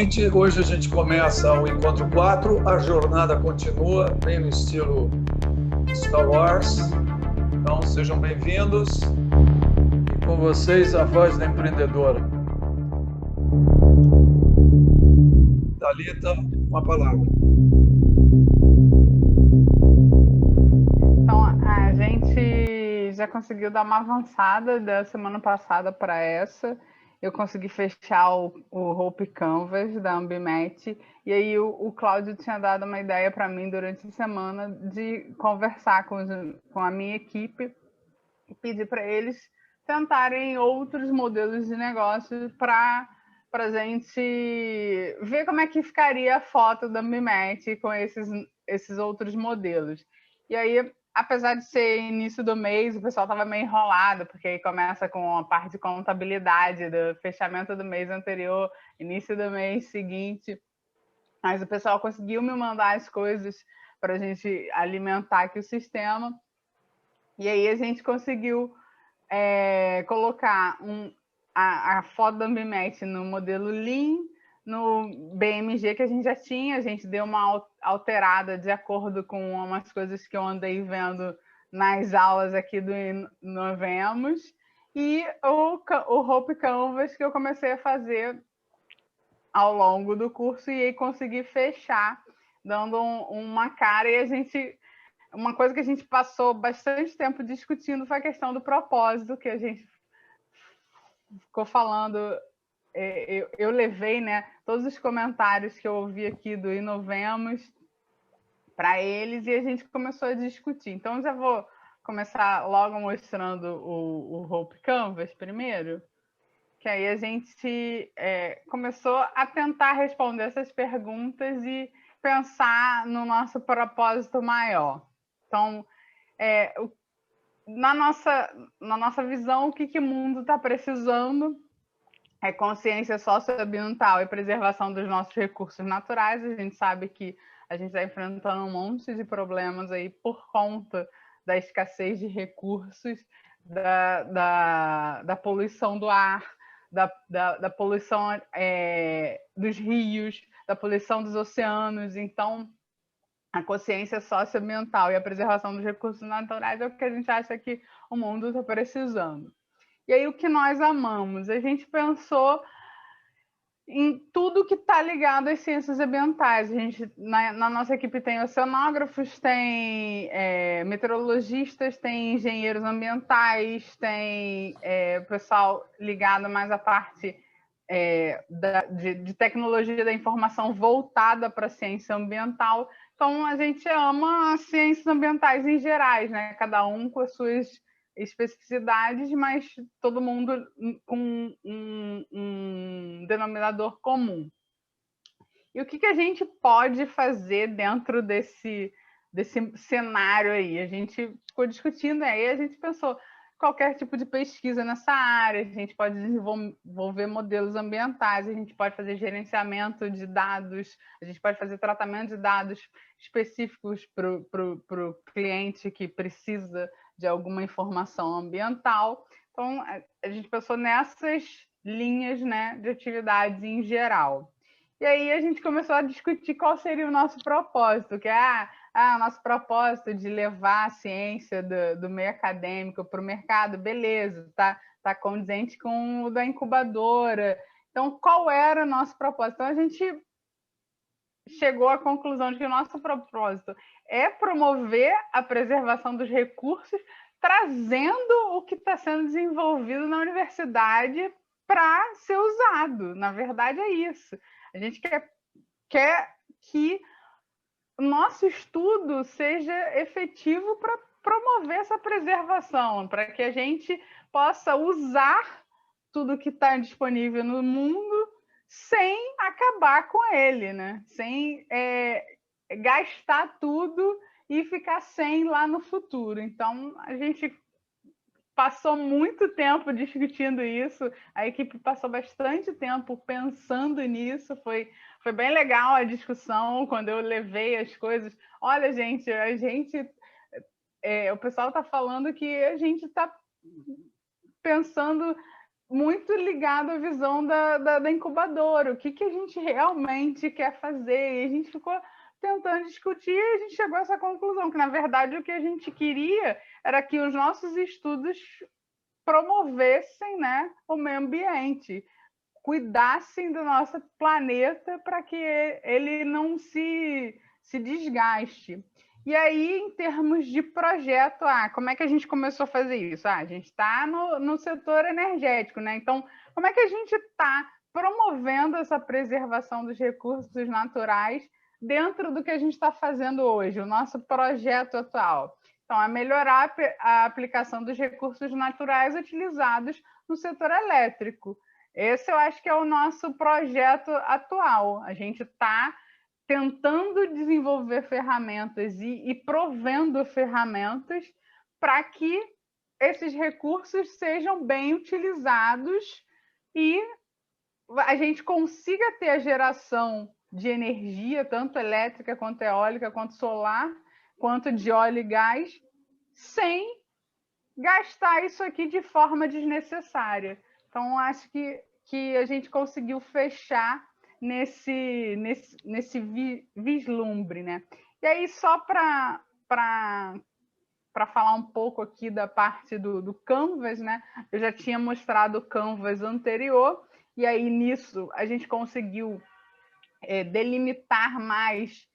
seguinte, hoje a gente começa o Encontro 4, a jornada continua, bem no estilo Star Wars. Então, sejam bem-vindos. E com vocês, a voz da empreendedora. Thalita, uma palavra. Então, a gente já conseguiu dar uma avançada da semana passada para essa. Eu consegui fechar o Hope Canvas da Ambimet, e aí o Cláudio tinha dado uma ideia para mim durante a semana de conversar com a minha equipe e pedir para eles tentarem outros modelos de negócio para a gente ver como é que ficaria a foto da Ambimet com esses outros modelos. E aí, apesar de ser início do mês, o pessoal estava meio enrolado, porque aí começa com a parte de contabilidade do fechamento do mês anterior, início do mês seguinte. Mas o pessoal conseguiu me mandar as coisas para a gente alimentar aqui o sistema. E aí a gente conseguiu colocar a foto da Ambimet no modelo Lean, no BMG que a gente já tinha, a gente deu uma alterada de acordo com umas coisas que eu andei vendo nas aulas aqui do Inovemos, e o Hope Canvas que eu comecei a fazer ao longo do curso e aí consegui fechar, dando uma cara. E uma coisa que a gente passou bastante tempo discutindo foi a questão do propósito, que a gente ficou falando. Eu levei, né, todos os comentários que eu ouvi aqui do Inovemos para eles e a gente começou a discutir. Então, já vou começar logo mostrando o Hope Canvas primeiro, que aí a gente começou a tentar responder essas perguntas e pensar no nosso propósito maior. Então, na nossa visão, o que o mundo está precisando é consciência socioambiental e preservação dos nossos recursos naturais. A gente sabe que a gente está enfrentando um monte de problemas aí por conta da escassez de recursos, da poluição do ar, da poluição dos rios, da poluição dos oceanos. Então, a consciência socioambiental e a preservação dos recursos naturais é o que a gente acha que o mundo está precisando. E aí, o que nós amamos? A gente pensou em tudo que está ligado às ciências ambientais. A gente, na nossa equipe tem oceanógrafos, tem meteorologistas, tem engenheiros ambientais, tem pessoal ligado mais à parte de tecnologia da informação voltada para a ciência ambiental. Então, a gente ama as ciências ambientais em gerais, né? Cada um com as suas especificidades, mas todo mundo com um denominador comum. E o que a gente pode fazer dentro desse cenário aí? A gente ficou discutindo, aí a gente pensou qualquer tipo de pesquisa nessa área, a gente pode desenvolver modelos ambientais, a gente pode fazer gerenciamento de dados, a gente pode fazer tratamento de dados específicos para o cliente que precisa de alguma informação ambiental. Então, a gente pensou nessas linhas, né, de atividades em geral. E aí a gente começou a discutir qual seria o nosso propósito, que é o nosso propósito de levar a ciência do meio acadêmico para o mercado, beleza, tá condizente com o da incubadora. Então, qual era o nosso propósito? Então, a gente chegou à conclusão de que o nosso propósito é promover a preservação dos recursos, trazendo o que está sendo desenvolvido na universidade para ser usado. Na verdade, é isso. A gente quer que o nosso estudo seja efetivo para promover essa preservação, para que a gente possa usar tudo que está disponível no mundo sem acabar com ele, né? Sem gastar tudo e ficar sem lá no futuro. Então, a gente passou muito tempo discutindo isso, a equipe passou bastante tempo pensando nisso, foi bem legal a discussão quando eu levei as coisas. Olha, gente, o pessoal está falando que a gente está pensando muito ligado à visão da incubadora, o que a gente realmente quer fazer. E a gente ficou tentando discutir e a gente chegou a essa conclusão, que, na verdade, o que a gente queria era que os nossos estudos promovessem, né, o meio ambiente, cuidassem do nosso planeta para que ele não se desgaste. E aí, em termos de projeto, como é que a gente começou a fazer isso? A gente está no setor energético, né? Então, como é que a gente está promovendo essa preservação dos recursos naturais dentro do que a gente está fazendo hoje, o nosso projeto atual? Então, é melhorar a aplicação dos recursos naturais utilizados no setor elétrico. Esse eu acho que é o nosso projeto atual. A gente está tentando desenvolver ferramentas e provendo ferramentas para que esses recursos sejam bem utilizados e a gente consiga ter a geração de energia, tanto elétrica, quanto eólica, quanto solar, quanto de óleo e gás, sem gastar isso aqui de forma desnecessária. Então, acho que a gente conseguiu fechar nesse vislumbre, né? E aí, só para falar um pouco aqui da parte do Canvas, né? Eu já tinha mostrado o Canvas anterior, e aí nisso a gente conseguiu delimitar mais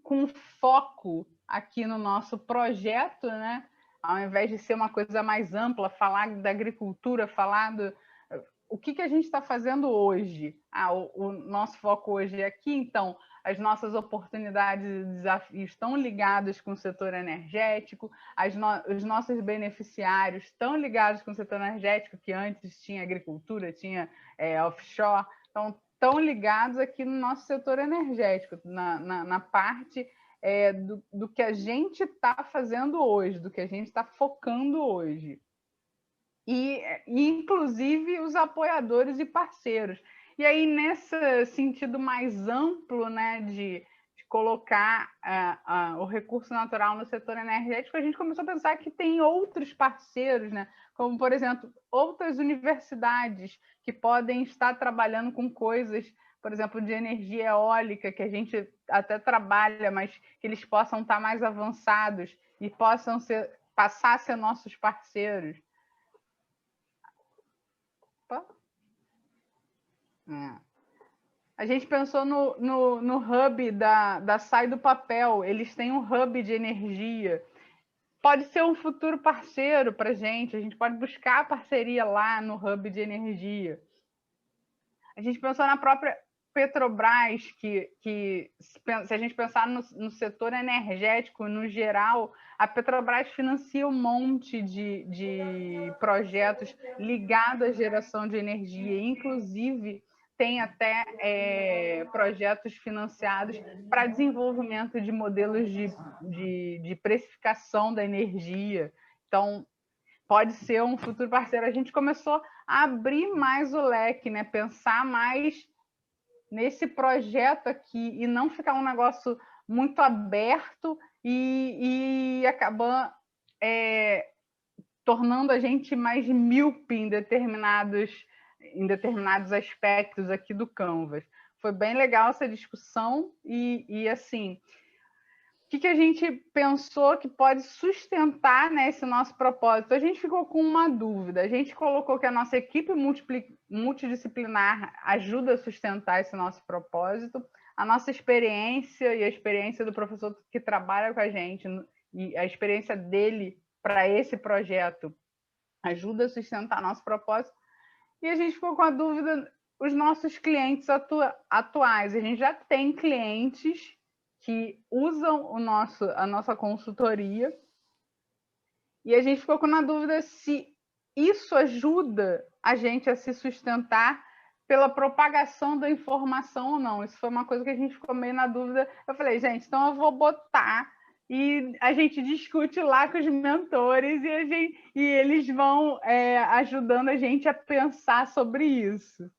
com foco aqui no nosso projeto, né? Ao invés de ser uma coisa mais ampla, falar da agricultura, falar o que a gente está fazendo hoje. O nosso foco hoje é aqui, então, as nossas oportunidades e desafios estão ligados com o setor energético, os nossos beneficiários estão ligados com o setor energético, que antes tinha agricultura, tinha offshore, então, estão ligados aqui no nosso setor energético, na parte do que a gente está fazendo hoje, do que a gente está focando hoje. E, inclusive, os apoiadores e parceiros. E aí, nesse sentido mais amplo, né, de colocar o recurso natural no setor energético, a gente começou a pensar que tem outros parceiros, né, como, por exemplo, outras universidades que podem estar trabalhando com coisas, por exemplo, de energia eólica, que a gente até trabalha, mas que eles possam estar mais avançados e possam passar a ser nossos parceiros. A gente pensou no hub da Sai do Papel. Eles têm um hub de energia. Pode ser um futuro parceiro para a gente pode buscar a parceria lá no hub de energia. A gente pensou na própria Petrobras, que se a gente pensar no setor energético no geral, a Petrobras financia um monte de projetos ligados à geração de energia, inclusive tem até projetos financiados para desenvolvimento de modelos de precificação da energia. Então, pode ser um futuro parceiro. A gente começou a abrir mais o leque, né? Pensar mais nesse projeto aqui e não ficar um negócio muito aberto e acabar tornando a gente mais míope em determinados aspectos aqui do Canvas. Foi bem legal essa discussão e assim, o que a gente pensou que pode sustentar, né, esse nosso propósito? A gente ficou com uma dúvida. A gente colocou que a nossa equipe multidisciplinar ajuda a sustentar esse nosso propósito. A nossa experiência e a experiência do professor que trabalha com a gente e a experiência dele para esse projeto ajuda a sustentar nosso propósito. E a gente ficou com a dúvida, os nossos clientes atuais. A gente já tem clientes que usam a nossa consultoria, e a gente ficou com a dúvida se isso ajuda a gente a se sustentar pela propagação da informação ou não. Isso foi uma coisa que a gente ficou meio na dúvida. Eu falei, gente, então eu vou botar e a gente discute lá com os mentores e eles vão ajudando a gente a pensar sobre isso.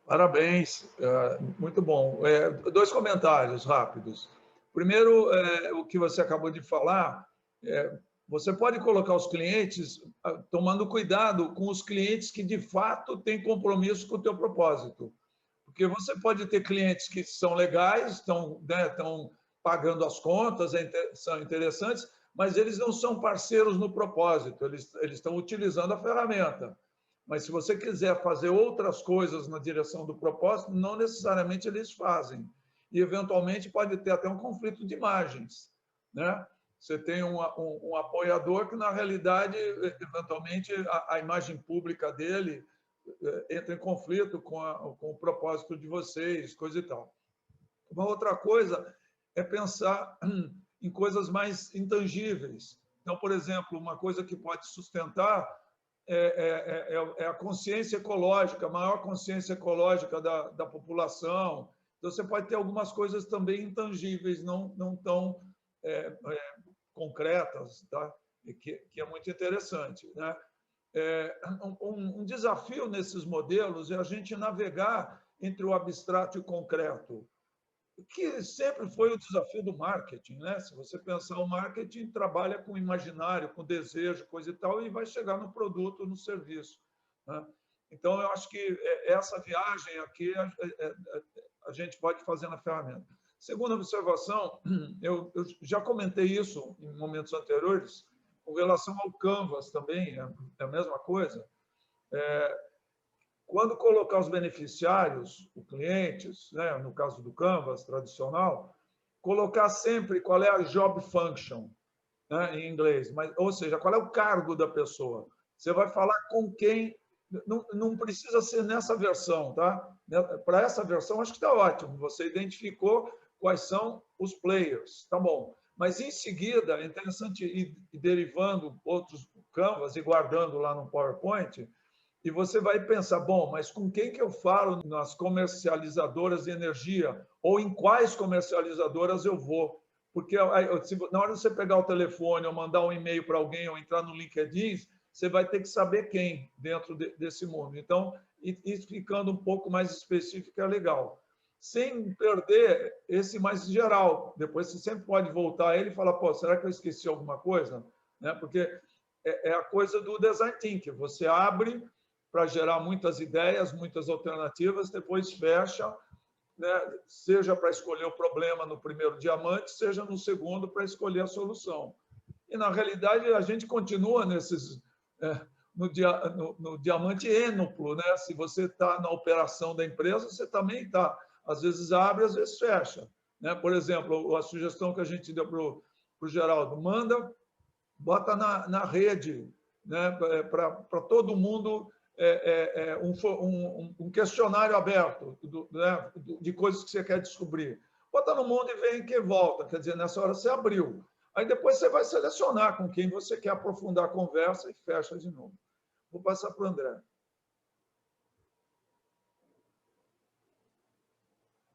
Parabéns, muito bom. 2 comentários rápidos. Primeiro, o que você acabou de falar, Você pode colocar os clientes tomando cuidado com os clientes que, de fato, têm compromisso com o teu propósito. Porque você pode ter clientes que são legais, estão, né, estão pagando as contas, são interessantes, mas eles não são parceiros no propósito, eles estão utilizando a ferramenta. Mas se você quiser fazer outras coisas na direção do propósito, não necessariamente eles fazem. E, eventualmente, pode ter até um conflito de imagens, né? Você tem um apoiador que, na realidade, eventualmente, a imagem pública dele entra em conflito com o propósito de vocês, coisa e tal. Uma outra coisa é pensar em coisas mais intangíveis. Então, por exemplo, uma coisa que pode sustentar é a consciência ecológica, a maior consciência ecológica da população. Então, você pode ter algumas coisas também intangíveis, não tão concretas, tá? que é muito interessante, né? Um desafio nesses modelos é a gente navegar entre o abstrato e o concreto, que sempre foi o desafio do marketing, né? Se você pensar, o marketing trabalha com imaginário, com desejo, coisa e tal, e vai chegar no produto, no serviço, né? Então, eu acho que essa viagem aqui a gente pode fazer na ferramenta. Segunda observação, eu já comentei isso em momentos anteriores, com relação ao Canvas também, é a mesma coisa. Quando colocar os beneficiários, os clientes, né, no caso do Canvas tradicional, colocar sempre qual é a job function, né, em inglês, ou seja, qual é o cargo da pessoa. Você vai falar com quem, não precisa ser nessa versão, tá? Para essa versão, acho que está ótimo. Você identificou quais são os players, tá bom. Mas, em seguida, é interessante ir derivando outros Canvas e guardando lá no PowerPoint, e você vai pensar, bom, mas com quem que eu falo nas comercializadoras de energia? Ou em quais comercializadoras eu vou? Porque na hora de você pegar o telefone ou mandar um e-mail para alguém ou entrar no LinkedIn, você vai ter que saber quem dentro desse mundo. Então, ir ficando um pouco mais específico é legal. Sem perder esse mais geral. Depois você sempre pode voltar a ele e falar, pô, será que eu esqueci alguma coisa? Né? Porque é a coisa do design thinking. Você abre para gerar muitas ideias, muitas alternativas, depois fecha, né? Seja para escolher o problema no primeiro diamante, seja no segundo para escolher a solução. E, na realidade, a gente continua no diamante ênuplo, né? Se você está na operação da empresa, você também está. Às vezes abre, às vezes fecha, né? Por exemplo, a sugestão que a gente deu para o Geraldo, bota na rede, né? Para todo mundo, um questionário aberto, né? De coisas que você quer descobrir. Bota no mundo e vê em que volta. Quer dizer, nessa hora você abriu. Aí depois você vai selecionar com quem você quer aprofundar a conversa e fecha de novo. Vou passar para o André.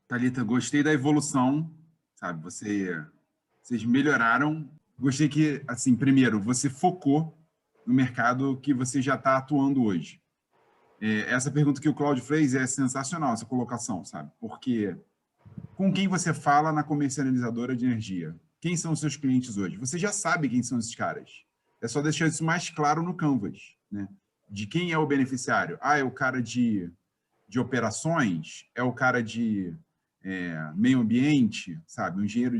Thalita, gostei da evolução, sabe? Vocês melhoraram. Gostei que, assim, primeiro, você focou no mercado que você já está atuando hoje. Essa pergunta que o Cláudio fez é sensacional, essa colocação, sabe? Porque com quem você fala na comercializadora de energia? Quem são os seus clientes hoje? Você já sabe quem são esses caras. É só deixar isso mais claro no Canvas, né? De quem é o beneficiário. Ah, é o cara de operações? É o cara de meio ambiente, sabe? Um engenheiro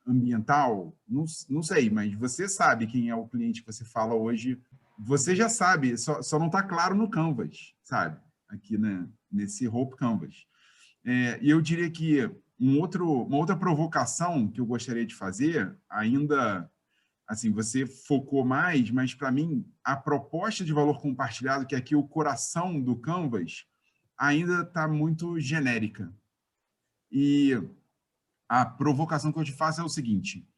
ambiental? Não sei, mas você sabe quem é o cliente que você fala hoje. Você já sabe, só não está claro no Canvas, sabe? Aqui, né? Nesse Hope Canvas. E eu diria que uma outra provocação que eu gostaria de fazer, ainda, assim, você focou mais, mas, para mim, a proposta de valor compartilhado, que é aqui o coração do Canvas, ainda está muito genérica. E a provocação que eu te faço é o seguinte,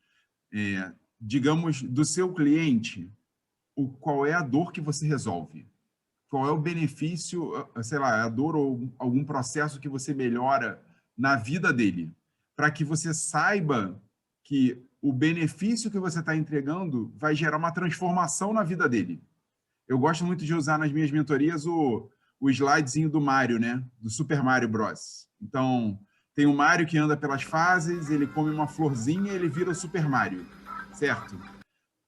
digamos, do seu cliente, qual é a dor que você resolve? Qual é o benefício, sei lá, a dor ou algum processo que você melhora na vida dele? Para que você saiba que o benefício que você está entregando vai gerar uma transformação na vida dele. Eu gosto muito de usar nas minhas mentorias o slidezinho do Mario, né? Do Super Mario Bros. Então, tem o Mario que anda pelas fases, ele come uma florzinha e ele vira o Super Mario, certo?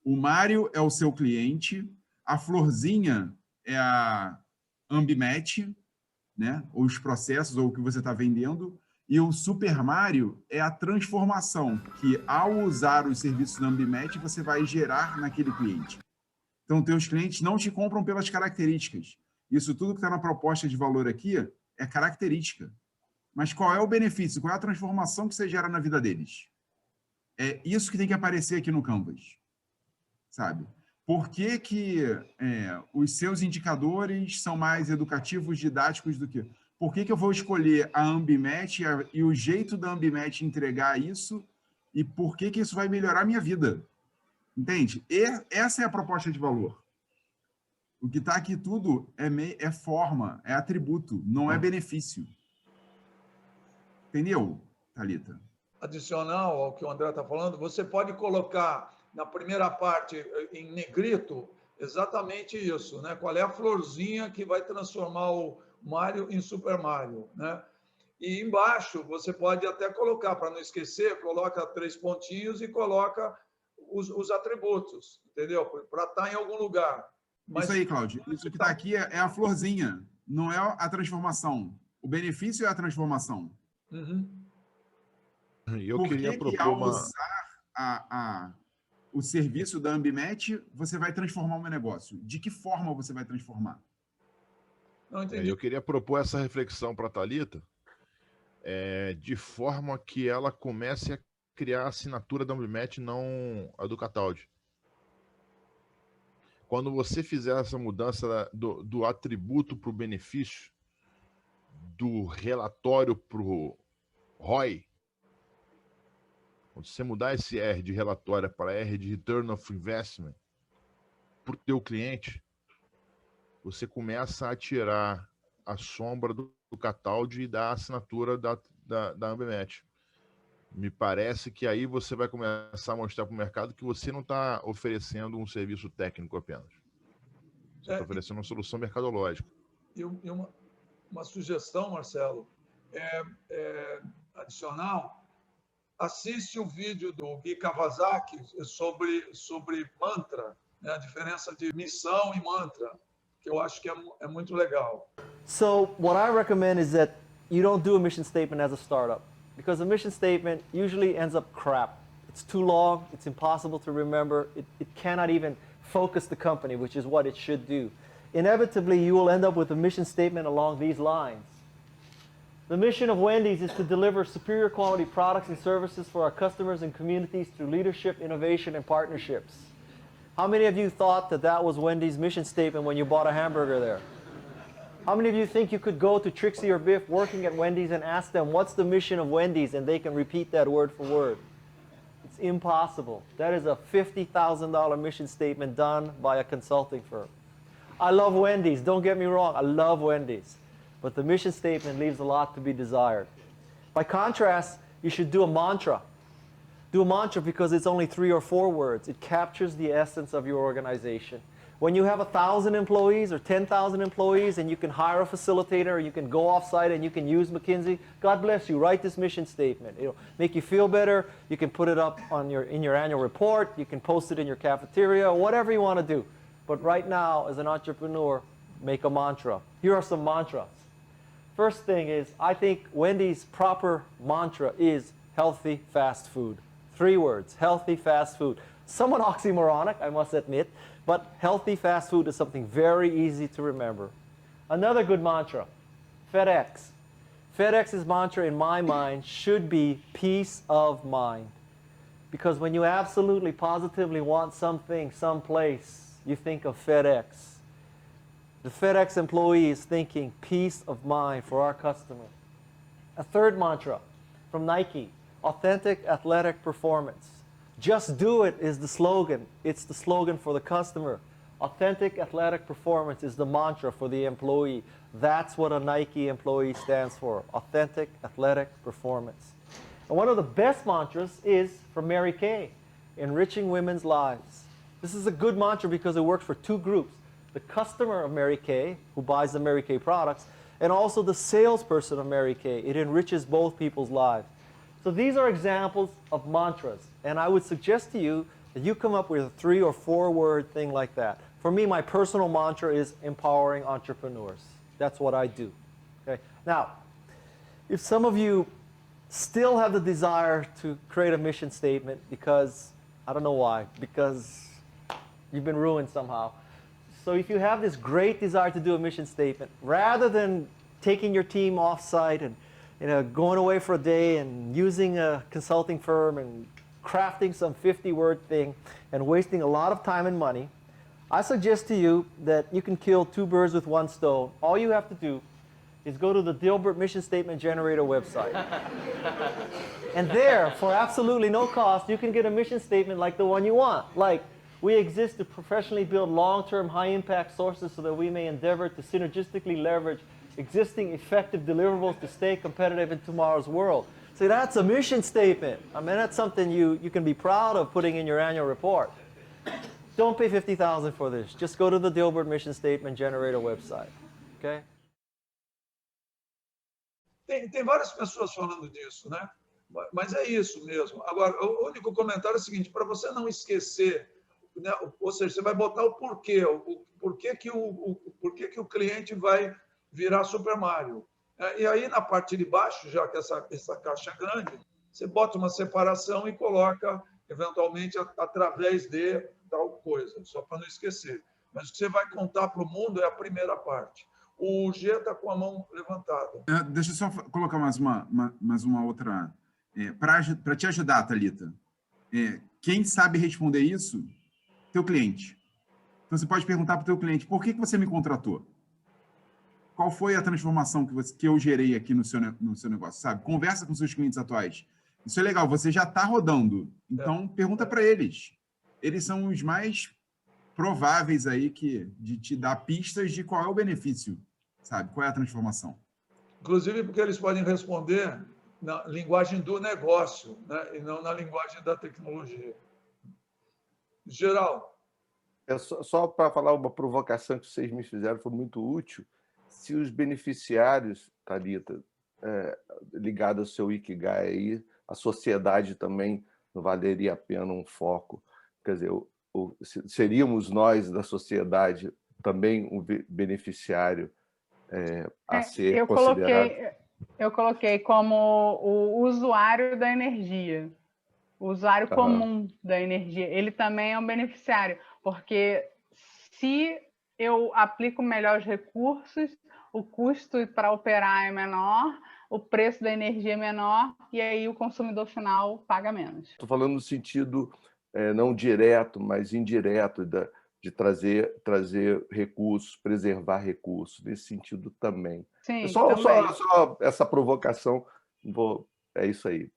o Mário é o seu cliente, a florzinha é a Ambimet, né? Ou os processos, ou o que você está vendendo, e o Super Mário é a transformação, que ao usar os serviços da Ambimet, você vai gerar naquele cliente. Então, teus clientes não te compram pelas características. Isso tudo que está na proposta de valor aqui é característica. Mas qual é o benefício? Qual é a transformação que você gera na vida deles? É isso que tem que aparecer aqui no Canvas, sabe? Por que os seus indicadores são mais educativos, didáticos do que... Por que eu vou escolher a Ambimet e o jeito da Ambimet entregar isso e por que isso vai melhorar a minha vida? Entende? Essa é a proposta de valor. O que está aqui tudo é forma, é atributo, não é benefício. Entendeu, Thalita? Adicional ao que o André está falando, você pode colocar na primeira parte, em negrito, exatamente isso, né? Qual é a florzinha que vai transformar o Mário em Super Mário, né? E embaixo, você pode até colocar, para não esquecer, coloca 3 pontinhos e coloca os atributos, entendeu? Para estar em algum lugar. Mas, isso aí, Cláudio. Isso que está aqui é a florzinha, não é a transformação. O benefício é a transformação. Uhum. Eu queria propor ao usar o serviço da Ambimet, você vai transformar o meu negócio? De que forma você vai transformar? Não entendi. Eu queria propor essa reflexão para a Thalita, de forma que ela comece a criar a assinatura da Ambimet, não a do Cataldi. Quando você fizer essa mudança do atributo para o benefício, do relatório para o ROI, quando você mudar esse R de relatório para R de Return of Investment para o teu cliente, você começa a tirar a sombra do Cataldi e da assinatura da Ambimet. Me parece que aí você vai começar a mostrar para o mercado que você não está oferecendo um serviço técnico apenas. Você está oferecendo uma solução mercadológica. E uma sugestão, Marcelo, adicional, assiste o vídeo do Gui Kawasaki sobre mantra, né? A diferença de missão e mantra, que eu acho que é muito legal. So what I recommend is that you don't do a mission statement as a startup, because a mission statement usually ends up crap. It's too long, it's impossible to remember, it cannot even focus the company, which is what it should do. Inevitably, you will end up with a mission statement along these lines. The mission of Wendy's is to deliver superior quality products and services for our customers and communities through leadership, innovation, and partnerships. How many of you thought that was Wendy's mission statement when you bought a hamburger there? How many of you think you could go to Trixie or Biff working at Wendy's and ask them, what's the mission of Wendy's, and they can repeat that word for word? It's impossible. That is a $50,000 mission statement done by a consulting firm. I love Wendy's, don't get me wrong, I love Wendy's. But the mission statement leaves a lot to be desired. By contrast, you should do a mantra. Do a mantra because it's only 3 or 4 words. It captures the essence of your organization. When you have 1,000 employees or 10,000 employees and you can hire a facilitator, you can go off-site and you can use McKinsey, God bless you, write this mission statement. It'll make you feel better. You can put it up on in your annual report. You can post it in your cafeteria, whatever you want to do. But right now, as an entrepreneur, make a mantra. Here are some mantras. First thing is, I think Wendy's proper mantra is healthy fast food. 3 words, healthy fast food. Somewhat oxymoronic, I must admit, but healthy fast food is something very easy to remember. Another good mantra, FedEx. FedEx's mantra in my mind should be peace of mind. Because when you absolutely positively want something, someplace, you think of FedEx. The FedEx employee is thinking peace of mind for our customer. A third mantra from Nike, authentic athletic performance. Just do it is the slogan. It's the slogan for the customer. Authentic athletic performance is the mantra for the employee. That's what a Nike employee stands for, authentic athletic performance. And one of the best mantras is from Mary Kay, enriching women's lives. This is a good mantra because it works for 2 groups. The customer of Mary Kay, who buys the Mary Kay products, and also the salesperson of Mary Kay. It enriches both people's lives. So these are examples of mantras, and I would suggest to you And you come up with a 3 or 4 word thing like that. For me, my personal mantra is empowering entrepreneurs. That's what I do. Okay? Now, if some of you still have the desire to create a mission statement because, I don't know why, because you've been ruined somehow. So if you have this great desire to do a mission statement, rather than taking your team off-site and going away for a day and using a consulting firm and crafting some 50-word thing and wasting a lot of time and money, I suggest to you that you can kill 2 birds with 1 stone. All you have to do is go to the Dilbert Mission Statement Generator website. And there, for absolutely no cost, you can get a mission statement like the one you want. Like, we exist to professionally build long-term, high-impact sources so that we may endeavor to synergistically leverage existing effective deliverables to stay competitive in tomorrow's world. See, that's a mission statement. I mean, that's something you can be proud of putting in your annual report. Don't pay $50,000 for this. Just go to the Dilbert Mission Statement Generator website. Okay? Tem várias pessoas falando disso, né? Mas é isso mesmo. Agora, o único comentário é o seguinte, para você não esquecer, né? Ou seja, você vai botar o porquê, por que o cliente vai virar Super Mario. E aí, na parte de baixo, já que essa caixa é grande, você bota uma separação e coloca, eventualmente, através de tal coisa, só para não esquecer. Mas o que você vai contar para o mundo é a primeira parte. O G está com a mão levantada. Deixa eu só colocar mais uma outra... para te ajudar, Thalita. Quem sabe responder isso? Teu cliente. Então, você pode perguntar para o teu cliente, por que você me contratou? Qual foi a transformação que eu gerei aqui no seu negócio, sabe? Conversa com seus clientes atuais. Isso é legal, você já está rodando. Então, pergunta para eles. Eles são os mais prováveis aí de te dar pistas de qual é o benefício, sabe? Qual é a transformação. Inclusive porque eles podem responder na linguagem do negócio, né? E não na linguagem da tecnologia. Geral. Só para falar uma provocação que vocês me fizeram, foi muito útil. Se os beneficiários, Thalita, ligados ao seu Ikigai, aí, a sociedade também não valeria a pena um foco. Quer dizer, seríamos nós da sociedade também um beneficiário a ser considerado? Eu coloquei como o usuário da energia, o usuário comum da energia. Ele também é um beneficiário, porque se eu aplico melhor os recursos, o custo para operar é menor, o preço da energia é menor, e aí o consumidor final paga menos. Estou falando no sentido não direto, mas indireto, de trazer recursos, preservar recursos, nesse sentido também. Sim, só essa provocação, é isso aí.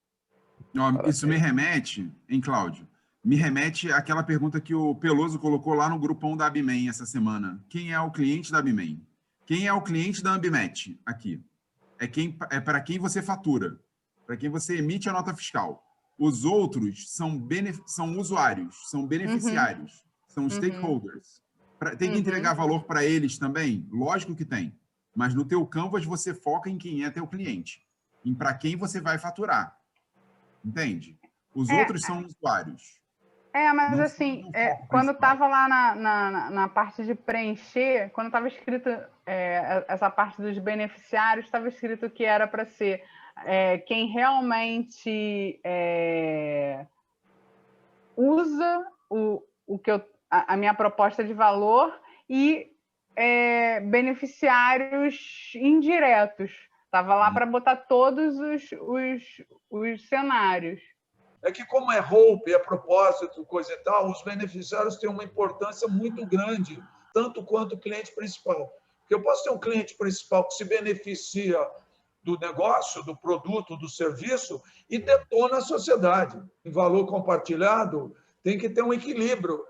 Isso me remete, hein, Cláudio? Me remete àquela pergunta que o Peloso colocou lá no grupão da Abimen essa semana. Quem é o cliente da Abimen? Quem é o cliente da Ambimet aqui? É para quem você fatura, para quem você emite a nota fiscal. Os outros são usuários, são beneficiários, são stakeholders. Tem que entregar valor para eles também? Lógico que tem. Mas no teu Canvas você foca em quem é teu cliente, em para quem você vai faturar. Entende? Os outros são usuários. Mas não, assim, quando estava lá na parte de preencher, quando estava escrito essa parte dos beneficiários, estava escrito que era para ser quem realmente usa a minha proposta de valor e beneficiários indiretos. Estava lá para botar todos os cenários. É que como é hope, é propósito, coisa e tal, os beneficiários têm uma importância muito grande, tanto quanto o cliente principal. Porque eu posso ter um cliente principal que se beneficia do negócio, do produto, do serviço e detona a sociedade. Em valor compartilhado, tem que ter um equilíbrio.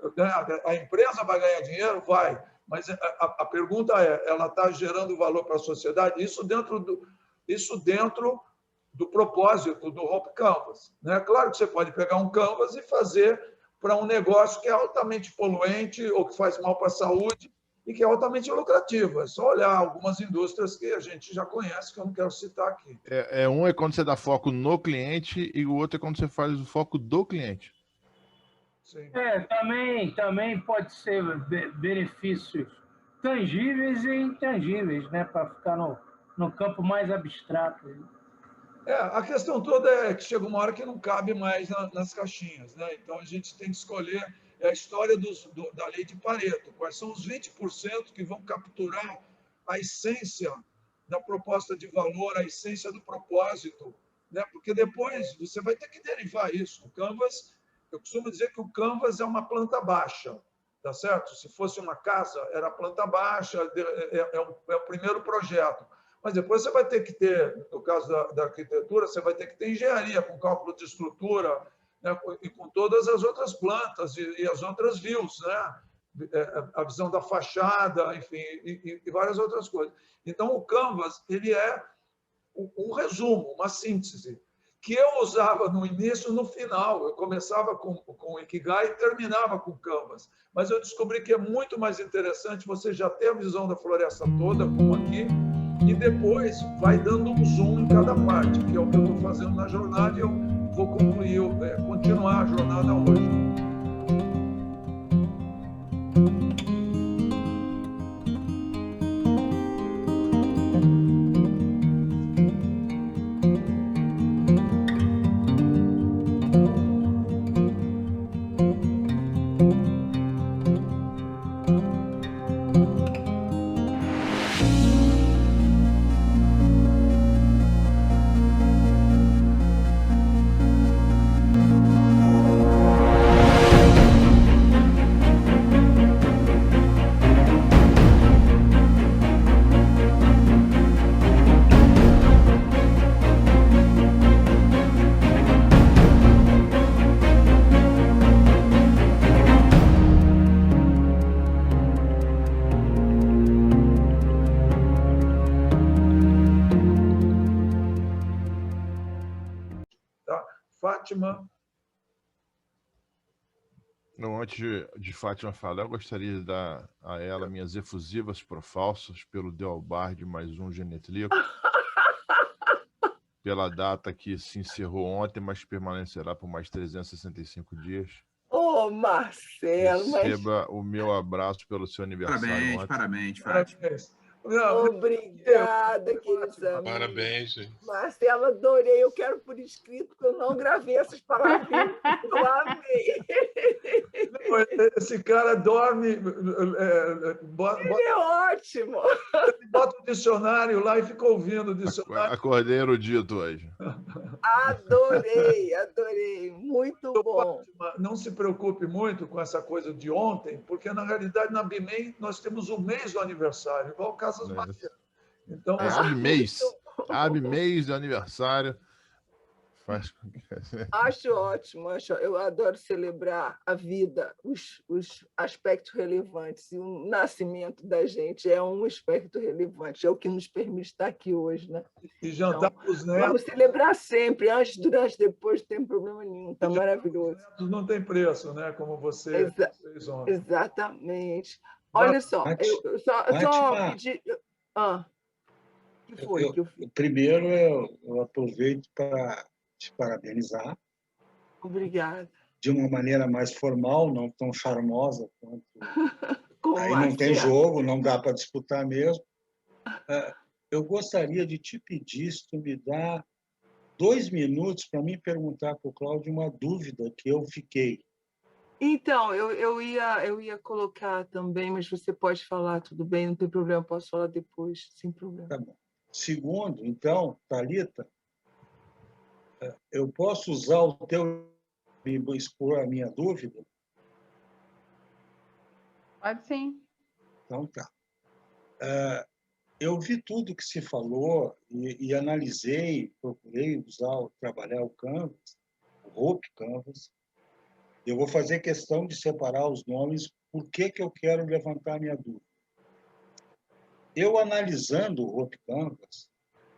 A empresa vai ganhar dinheiro? Vai. Mas a pergunta ela está gerando valor para a sociedade? Isso dentro do propósito do Hope Canvas. Né? Claro que você pode pegar um Canvas e fazer para um negócio que é altamente poluente ou que faz mal para a saúde e que é altamente lucrativo. É só olhar algumas indústrias que a gente já conhece, que eu não quero citar aqui. Um é quando você dá foco no cliente e o outro é quando você faz o foco do cliente. Sim. Também pode ser benefícios tangíveis e intangíveis, né? Para ficar no campo mais abstrato. A questão toda é que chega uma hora que não cabe mais nas caixinhas, né? Então a gente tem que escolher a história da lei de Pareto. Quais são os 20% que vão capturar a essência da proposta de valor, a essência do propósito, né? Porque depois você vai ter que derivar isso. O Canvas, eu costumo dizer que o Canvas é uma planta baixa, tá certo? Se fosse uma casa, era a planta baixa, é o primeiro projeto. Mas depois você vai ter que ter, no caso da arquitetura, você vai ter que ter engenharia com cálculo de estrutura, né, e com todas as outras plantas e as outras views, né? A visão da fachada, enfim, e várias outras coisas. Então, o Canvas ele é um resumo, uma síntese, que eu usava no início e no final. Eu começava com o Ikigai e terminava com o Canvas. Mas eu descobri que é muito mais interessante você já ter a visão da floresta toda, como aqui, e depois vai dando um zoom em cada parte, que é o que eu estou fazendo na jornada, e eu vou continuar a jornada hoje. Fátima. Não, antes de Fátima falar, eu gostaria de dar a ela minhas efusivas profalsas pelo Deobar de mais um Genetlico, pela data que se encerrou ontem, mas permanecerá por mais 365 dias. Ô, Marcelo, Receba o meu abraço pelo seu aniversário ontem. Parabéns, Fátima. Obrigada, queridos amigos. Parabéns, gente. Marcelo, adorei. Eu quero por escrito, porque eu não gravei essas palavrinhas. Eu amei. Esse cara dorme. Ele é ótimo. Bota o dicionário lá e fica ouvindo o dicionário. Acordei erudito hoje. Adorei, adorei. Muito bom. Não se preocupe muito com essa coisa de ontem, porque, na realidade, na BIMEI nós temos um mês do aniversário, igual o Casas Bahia. Então, abre mês de aniversário. Acho ótimo. Eu adoro celebrar a vida, os aspectos relevantes. E o nascimento da gente é um aspecto relevante, é o que nos permite estar aqui hoje, né? E jantar com os netos. Vamos celebrar sempre, antes, durante, depois, não tem problema nenhum. Está maravilhoso. Os netos não tem preço, né? Como você fez ontem. Exatamente. Olha só, eu só pedi... que foi? Primeiro, eu aproveito para te parabenizar. Obrigada. De uma maneira mais formal, não tão charmosa quanto... Aí não tem assim? jogo, não dá para disputar mesmo. Eu gostaria de te pedir se tu me dá 2 minutos para mim perguntar para o Cláudio uma dúvida que eu fiquei. Então, eu ia colocar também, mas você pode falar, tudo bem, não tem problema, posso falar depois, sem problema. Tá bom. Segundo, então, Thalita, eu posso usar o teu e expor a minha dúvida? Pode sim. Então tá. Eu vi tudo que se falou e analisei, procurei trabalhar o Canvas, o Hope Canvas. Eu vou fazer questão de separar os nomes, por que eu quero levantar a minha dúvida. Eu, analisando o Hope Canvas,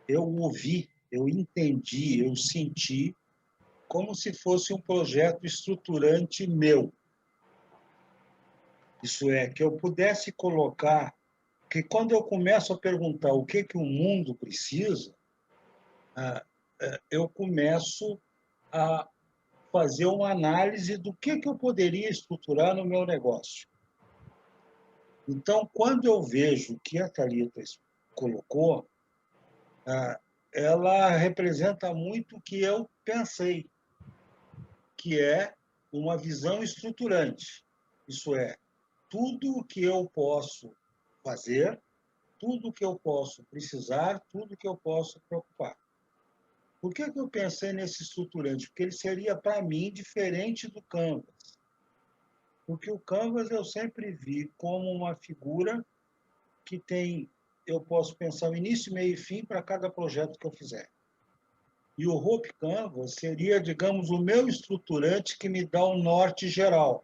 eu ouvi, eu entendi, eu senti como se fosse um projeto estruturante meu. Isso é, que eu pudesse colocar, que quando eu começo a perguntar o que o mundo precisa, eu começo a fazer uma análise do que eu poderia estruturar no meu negócio. Então, quando eu vejo o que a Thalita colocou, ela representa muito o que eu pensei, que é uma visão estruturante. Isso é, tudo o que eu posso fazer, tudo o que eu posso precisar, tudo o que eu posso preocupar. Por que eu pensei nesse estruturante? Porque ele seria, para mim, diferente do Canvas. Porque o Canvas eu sempre vi como uma figura que tem, eu posso pensar o início, meio e fim para cada projeto que eu fizer. E o Hope Canvas seria, digamos, o meu estruturante que me dá o norte geral.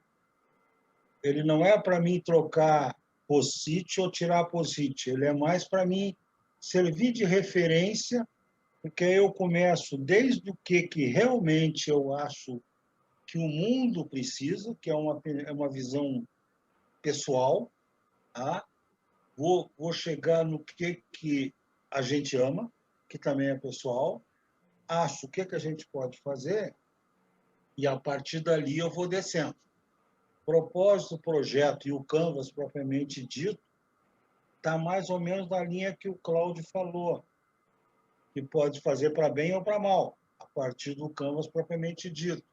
Ele não é para mim trocar post-it ou tirar post-it. Ele é mais para mim servir de referência, porque eu começo desde o que realmente eu acho que o mundo precisa, que é uma visão pessoal, tá? Vou chegar no que a gente ama, que também é pessoal, acho o que a gente pode fazer e, a partir dali, eu vou descendo. O propósito do projeto e o Canvas, propriamente dito, está mais ou menos na linha que o Cláudio falou, que pode fazer para bem ou para mal, a partir do Canvas propriamente dito.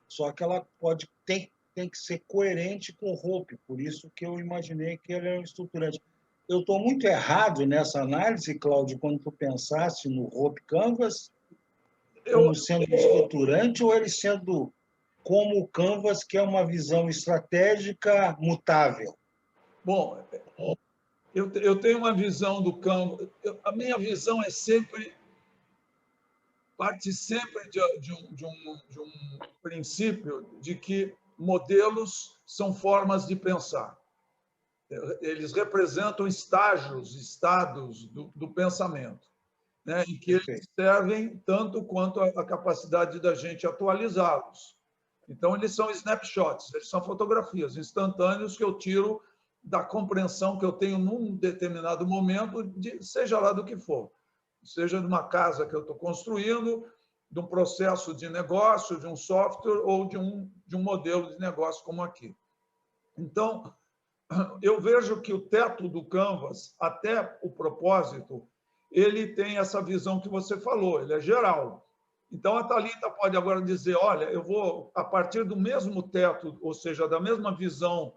Só que ela tem que ser coerente com o Hope, por isso que eu imaginei que ele é um estruturante. Eu estou muito errado nessa análise, Cláudio, quando tu pensasse no Hope Canvas, como sendo estruturante, ou ele sendo como o Canvas, que é uma visão estratégica mutável? Bom, eu tenho uma visão do Canvas. A minha visão é sempre parte sempre de um princípio de que modelos são formas de pensar. Eles representam estágios, estados do pensamento, né? Em que eles servem tanto quanto a capacidade da gente atualizá-los. Então, eles são snapshots, eles são fotografias instantâneas que eu tiro da compreensão que eu tenho num determinado momento, seja lá do que for. Seja de uma casa que eu estou construindo, de um processo de negócio, de um software ou de um modelo de negócio como aqui. Então, eu vejo que o teto do Canvas, até o propósito, ele tem essa visão que você falou, ele é geral. Então, a Thalita pode agora dizer, olha, eu vou, a partir do mesmo teto, ou seja, da mesma visão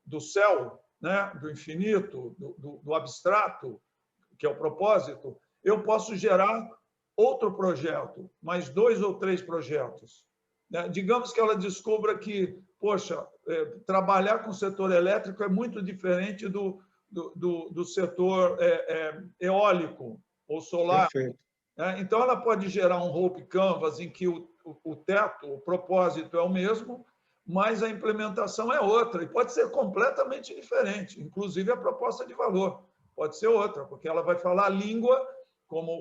do céu, né, do infinito, do abstrato, que é o propósito, eu posso gerar outro projeto, mais 2 ou 3 projetos. Digamos que ela descubra que, poxa, trabalhar com o setor elétrico é muito diferente do setor eólico ou solar. Perfeito. Então, ela pode gerar um Hope Canvas em que o teto, o propósito é o mesmo, mas a implementação é outra, e pode ser completamente diferente, inclusive a proposta de valor pode ser outra, porque ela vai falar a língua, como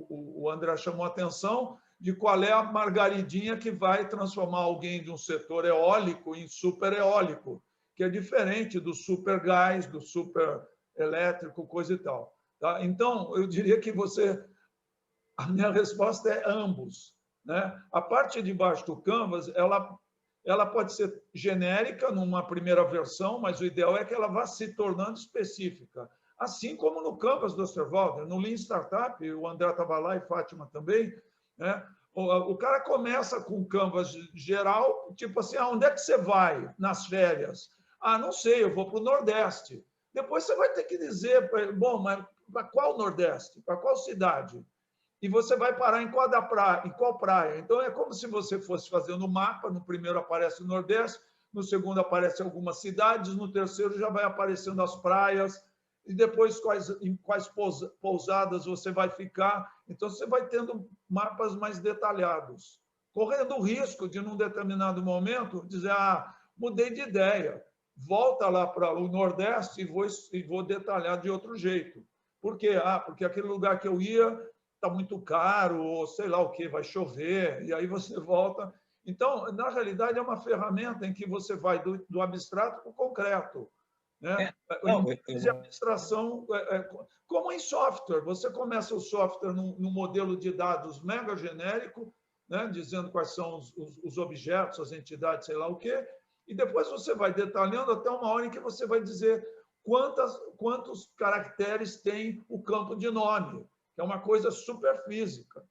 o André chamou a atenção, de qual é a margaridinha que vai transformar alguém de um setor eólico em super eólico, que é diferente do super gás, do super elétrico, coisa e tal. Tá? Então, eu diria que a minha resposta é ambos, né? A parte de baixo do Canvas, ela pode ser genérica numa primeira versão, mas o ideal é que ela vá se tornando específica. Assim como no Canvas do Osterwalder, no Lean Startup, o André estava lá e Fátima também, né? O cara começa com o Canvas geral, tipo assim, onde é que você vai nas férias? Não sei, eu vou para o Nordeste. Depois você vai ter que dizer, bom, mas para qual Nordeste? Para qual cidade? E você vai parar em qual praia? Então, é como se você fosse fazendo o mapa, no primeiro aparece o Nordeste, no segundo aparecem algumas cidades, no terceiro já vai aparecendo as praias, e depois em quais pousadas você vai ficar. Então, você vai tendo mapas mais detalhados, correndo o risco de, num determinado momento, dizer, mudei de ideia, volta lá para o Nordeste e vou detalhar de outro jeito. Por quê? Porque aquele lugar que eu ia está muito caro, ou sei lá o que, vai chover, e aí você volta. Então, na realidade, é uma ferramenta em que você vai do abstrato para o concreto. Né? De abstração, como em software, você começa o software num modelo de dados mega genérico, né, dizendo quais são os objetos, as entidades, sei lá o quê, e depois você vai detalhando até uma hora em que você vai dizer quantos caracteres tem o campo de nome, que é uma coisa super física,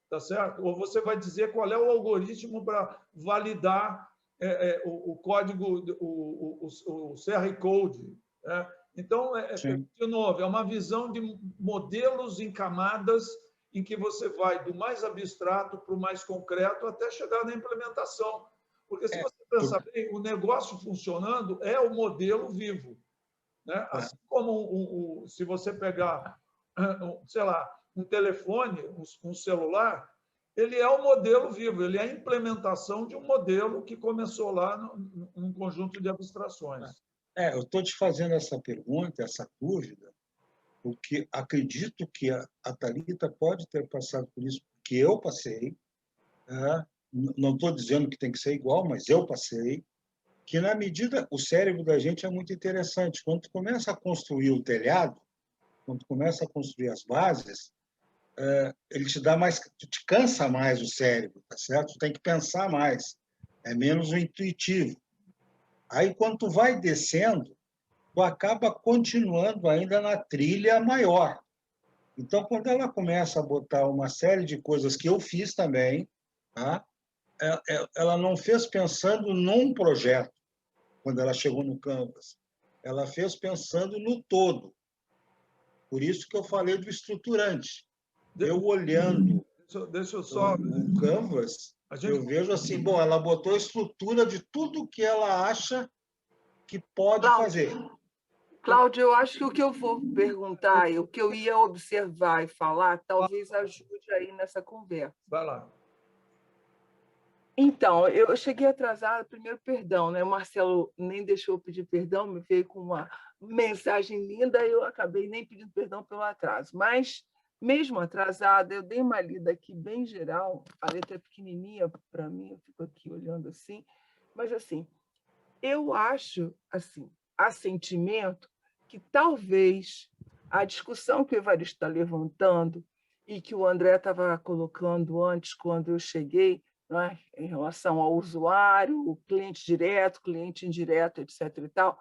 tá certo? Ou você vai dizer qual é o algoritmo para validar o código, o CR Code, né? Então, de novo, é uma visão de modelos em camadas em que você vai do mais abstrato para o mais concreto até chegar na implementação. Porque, se você pensar bem, o negócio funcionando é o modelo vivo, né? Assim como se você pegar, sei lá, um telefone, um celular, ele é o modelo vivo, ele é a implementação de um modelo que começou lá num conjunto de abstrações. Eu estou te fazendo essa pergunta, essa dúvida, porque acredito que a Thalita pode ter passado por isso, porque eu passei, né? Não estou dizendo que tem que ser igual, mas eu passei, que na medida, o cérebro da gente é muito interessante. Quando tu começa a construir o telhado, quando tu começa a construir as bases, ele te dá mais, tu te cansa mais o cérebro, tá certo? Tu tem que pensar mais, é menos o intuitivo. Aí, quando tu vai descendo, tu acaba continuando ainda na trilha maior. Então, quando ela começa a botar uma série de coisas que eu fiz também, tá? Ela não fez pensando num projeto, quando ela chegou no Canvas. Ela fez pensando no todo. Por isso que eu falei do estruturante. Eu olhando Deixa eu só... o Canvas, eu vejo assim, bom, ela botou a estrutura de tudo que ela acha que pode fazer. Cláudio, eu acho que o que eu vou perguntar e o que eu ia observar e falar talvez ajude aí nessa conversa. Vai lá. Então, eu cheguei atrasada, primeiro, perdão, né? O Marcelo nem deixou eu pedir perdão, me veio com uma mensagem linda e eu acabei nem pedindo perdão pelo atraso. Mas, mesmo atrasada, eu dei uma lida aqui bem geral, a letra é pequenininha para mim, eu fico aqui olhando assim, mas, assim, eu acho, assim, há sentimento que talvez a discussão que o Evaristo está levantando e que o André estava colocando antes, quando eu cheguei, né, em relação ao usuário, o cliente direto, cliente indireto, etc. e tal,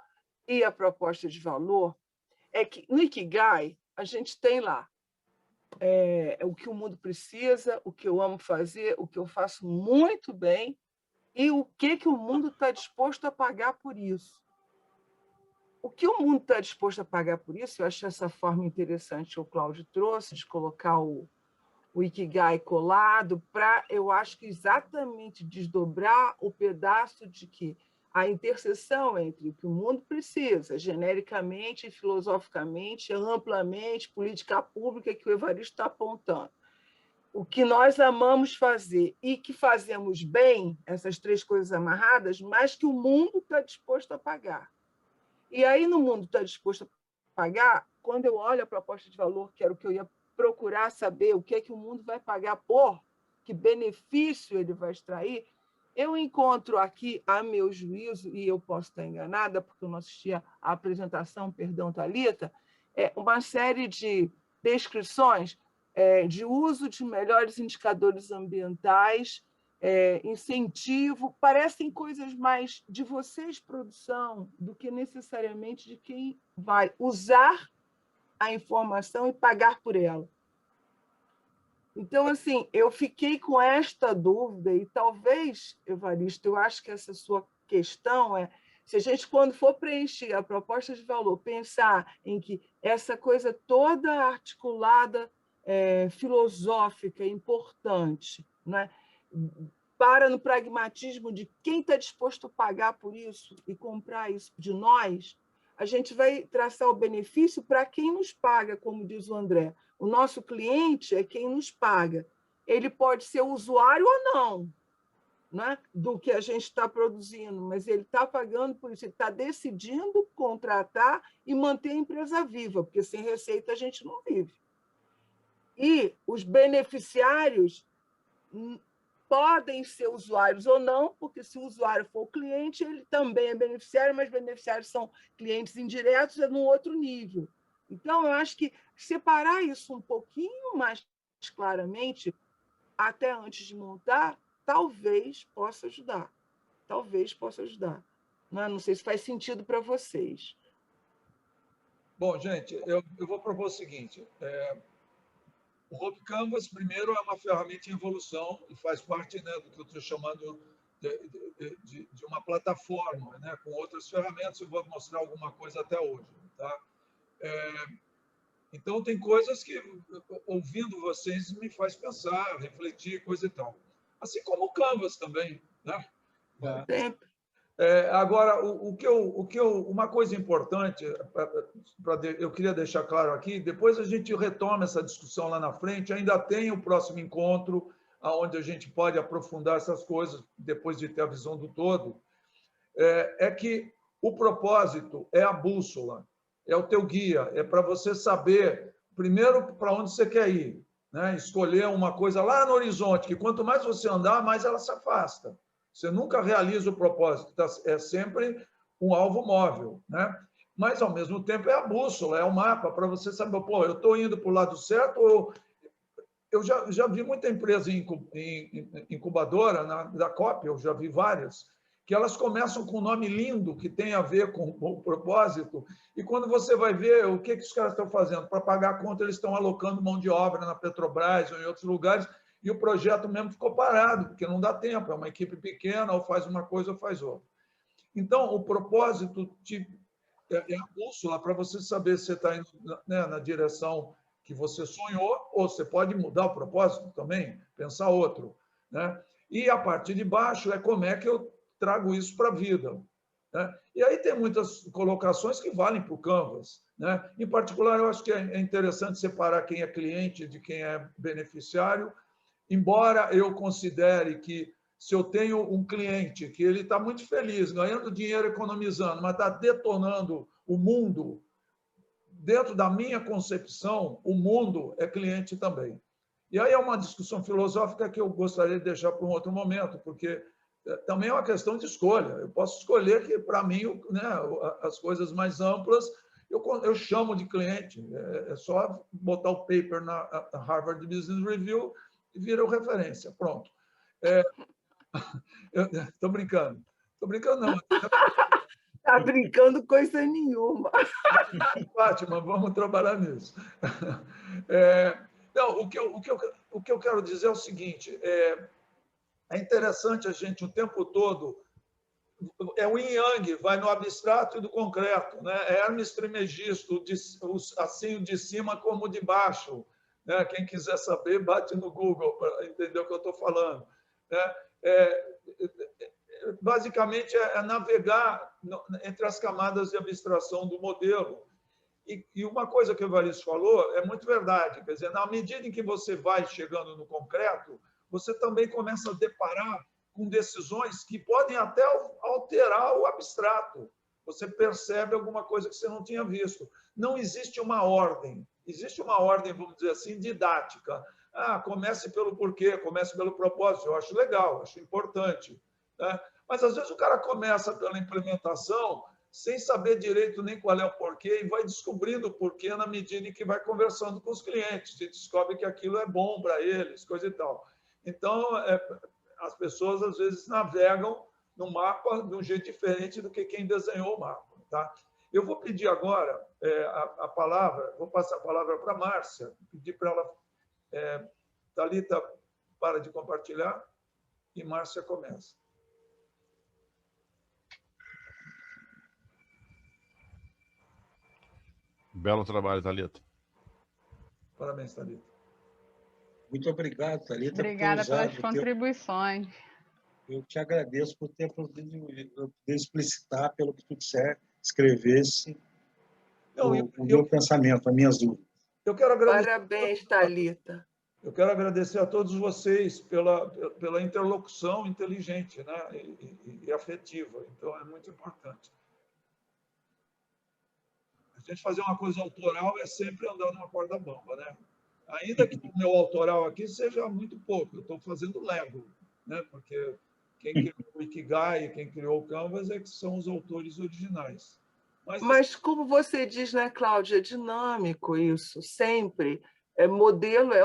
e a proposta de valor, é que no Ikigai a gente tem lá o que o mundo precisa, o que eu amo fazer, o que eu faço muito bem e o que o mundo está disposto a pagar por isso. O que o mundo está disposto a pagar por isso, eu acho essa forma interessante que o Cláudio trouxe, de colocar o Ikigai colado, para, eu acho que exatamente desdobrar o pedaço de que a interseção entre o que o mundo precisa, genericamente, filosoficamente, amplamente, política pública, que o Evaristo está apontando. O que nós amamos fazer e que fazemos bem, essas três coisas amarradas, mas que o mundo está disposto a pagar. E aí, no mundo está disposto a pagar, quando eu olho a proposta de valor, que era o que eu ia procurar saber, o que é que o mundo vai pagar por, que benefício ele vai extrair, eu encontro aqui, a meu juízo, e eu posso estar enganada, porque eu não assisti a apresentação, perdão, Thalita, uma série de descrições de uso de melhores indicadores ambientais, incentivo, parecem coisas mais de vocês, produção, do que necessariamente de quem vai usar a informação e pagar por ela. Então, assim, eu fiquei com esta dúvida e talvez, Evaristo, eu acho que essa sua questão se a gente, quando for preencher a proposta de valor, pensar em que essa coisa toda articulada, filosófica, importante, né? Para no pragmatismo de quem está disposto a pagar por isso e comprar isso de nós, a gente vai traçar o benefício para quem nos paga, como diz o André. O nosso cliente é quem nos paga. Ele pode ser usuário ou não, né, do que a gente está produzindo, mas ele está pagando por isso, ele está decidindo contratar e manter a empresa viva, porque sem receita a gente não vive. E os beneficiários podem ser usuários ou não, porque se o usuário for o cliente, ele também é beneficiário, mas beneficiários são clientes indiretos, é num outro nível. Então, eu acho que separar isso um pouquinho mais claramente até antes de montar, talvez possa ajudar. Talvez possa ajudar. Não sei se faz sentido para vocês. Bom, gente, eu vou propor o seguinte. O Hope Canvas, primeiro, é uma ferramenta em evolução e faz parte, né, do que eu estou chamando de uma plataforma, né, com outras ferramentas. Eu vou mostrar alguma coisa até hoje. Tá? Então, tem coisas que, ouvindo vocês, me faz pensar, refletir, coisa e tal. Assim como o Canvas também. Né? Sempre. Agora, uma coisa importante, eu queria deixar claro aqui, depois a gente retoma essa discussão lá na frente, ainda tem o próximo encontro, onde a gente pode aprofundar essas coisas, depois de ter a visão do todo, é que o propósito é a bússola, é o teu guia, é para você saber, primeiro, para onde você quer ir, né? Escolher uma coisa lá no horizonte, que quanto mais você andar, mais ela se afasta. Você nunca realiza o propósito, é sempre um alvo móvel, né? Mas, ao mesmo tempo, é a bússola, é o mapa, para você saber, pô, eu estou indo para o lado certo ou... Eu já vi muita empresa incubadora, da COP, eu já vi várias, que elas começam com um nome lindo, que tem a ver com o propósito, e quando você vai ver o que os caras estão fazendo, para pagar a conta, eles estão alocando mão de obra na Petrobras ou em outros lugares, e o projeto mesmo ficou parado, porque não dá tempo, é uma equipe pequena, ou faz uma coisa ou faz outra. Então, o propósito é a bússola para você saber se você está indo, né, na direção que você sonhou, ou você pode mudar o propósito também, pensar outro. Né? E a parte de baixo é como é que eu trago isso para a vida. Né? E aí tem muitas colocações que valem para o Canvas. Né? Em particular, eu acho que é interessante separar quem é cliente de quem é beneficiário, embora eu considere que se eu tenho um cliente que ele está muito feliz, ganhando dinheiro, economizando, mas está detonando o mundo, dentro da minha concepção, o mundo é cliente também. E aí é uma discussão filosófica que eu gostaria de deixar para um outro momento, porque também é uma questão de escolha. Eu posso escolher que, para mim, né, as coisas mais amplas, eu chamo de cliente. É só botar o paper na Harvard Business Review e vira referência. Pronto. Estou brincando. Estou brincando, não. Está brincando coisa nenhuma. Fátima, vamos trabalhar nisso. Não, o que eu quero dizer é o seguinte, é interessante a gente o tempo todo, é o yin-yang, vai no abstrato e do concreto, né? É Hermes Trismegisto, assim o de cima como o de baixo. Né? Quem quiser saber, bate no Google para entender o que eu estou falando. Né? Basicamente, é navegar entre as camadas de abstração do modelo. E uma coisa que o Evaristo falou é muito verdade. Quer dizer, na medida em que você vai chegando no concreto, você também começa a deparar com decisões que podem até alterar o abstrato. Você percebe alguma coisa que você não tinha visto. Não existe uma ordem. Existe uma ordem, vamos dizer assim, didática. Comece pelo porquê, comece pelo propósito. Eu acho legal, acho importante. Né? Mas, às vezes, o cara começa pela implementação sem saber direito nem qual é o porquê e vai descobrindo o porquê na medida em que vai conversando com os clientes e descobre que aquilo é bom para eles, coisa e tal. Então, as pessoas, às vezes, navegam no mapa de um jeito diferente do que quem desenhou o mapa. Tá? Eu vou pedir agora a palavra, vou passar a palavra para a Márcia, pedir para ela... Thalita, para de compartilhar e Márcia começa. Belo trabalho, Thalita. Parabéns, Thalita. Muito obrigado, Thalita. Obrigada pelas contribuições. Eu te agradeço por ter podido explicitar pelo que tu escrevesse o meu pensamento, as minhas dúvidas. Eu quero agradecer. Parabéns, Thalita. Eu quero agradecer a todos vocês pela interlocução inteligente, né? e afetiva. Então, é muito importante. A gente fazer uma coisa autoral é sempre andar numa corda bamba, né? Ainda que o meu autoral aqui seja muito pouco, eu estou fazendo Lego, né? Porque quem criou o Ikigai, quem criou o Canvas é que são os autores originais. Mas como você diz, né, Cláudia, é dinâmico isso, sempre. Modelo é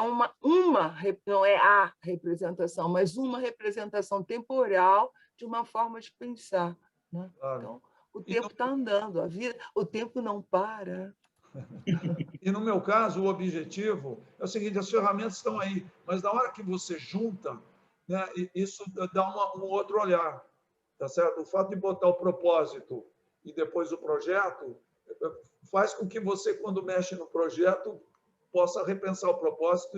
não é a representação, mas uma representação temporal de uma forma de pensar, né? Claro. Então, o tempo está andando, o tempo não para. E no meu caso, o objetivo é o seguinte: as ferramentas estão aí, mas na hora que você junta, né, isso dá um outro olhar, tá certo? O fato de botar o propósito e depois o projeto faz com que você, quando mexe no projeto, possa repensar o propósito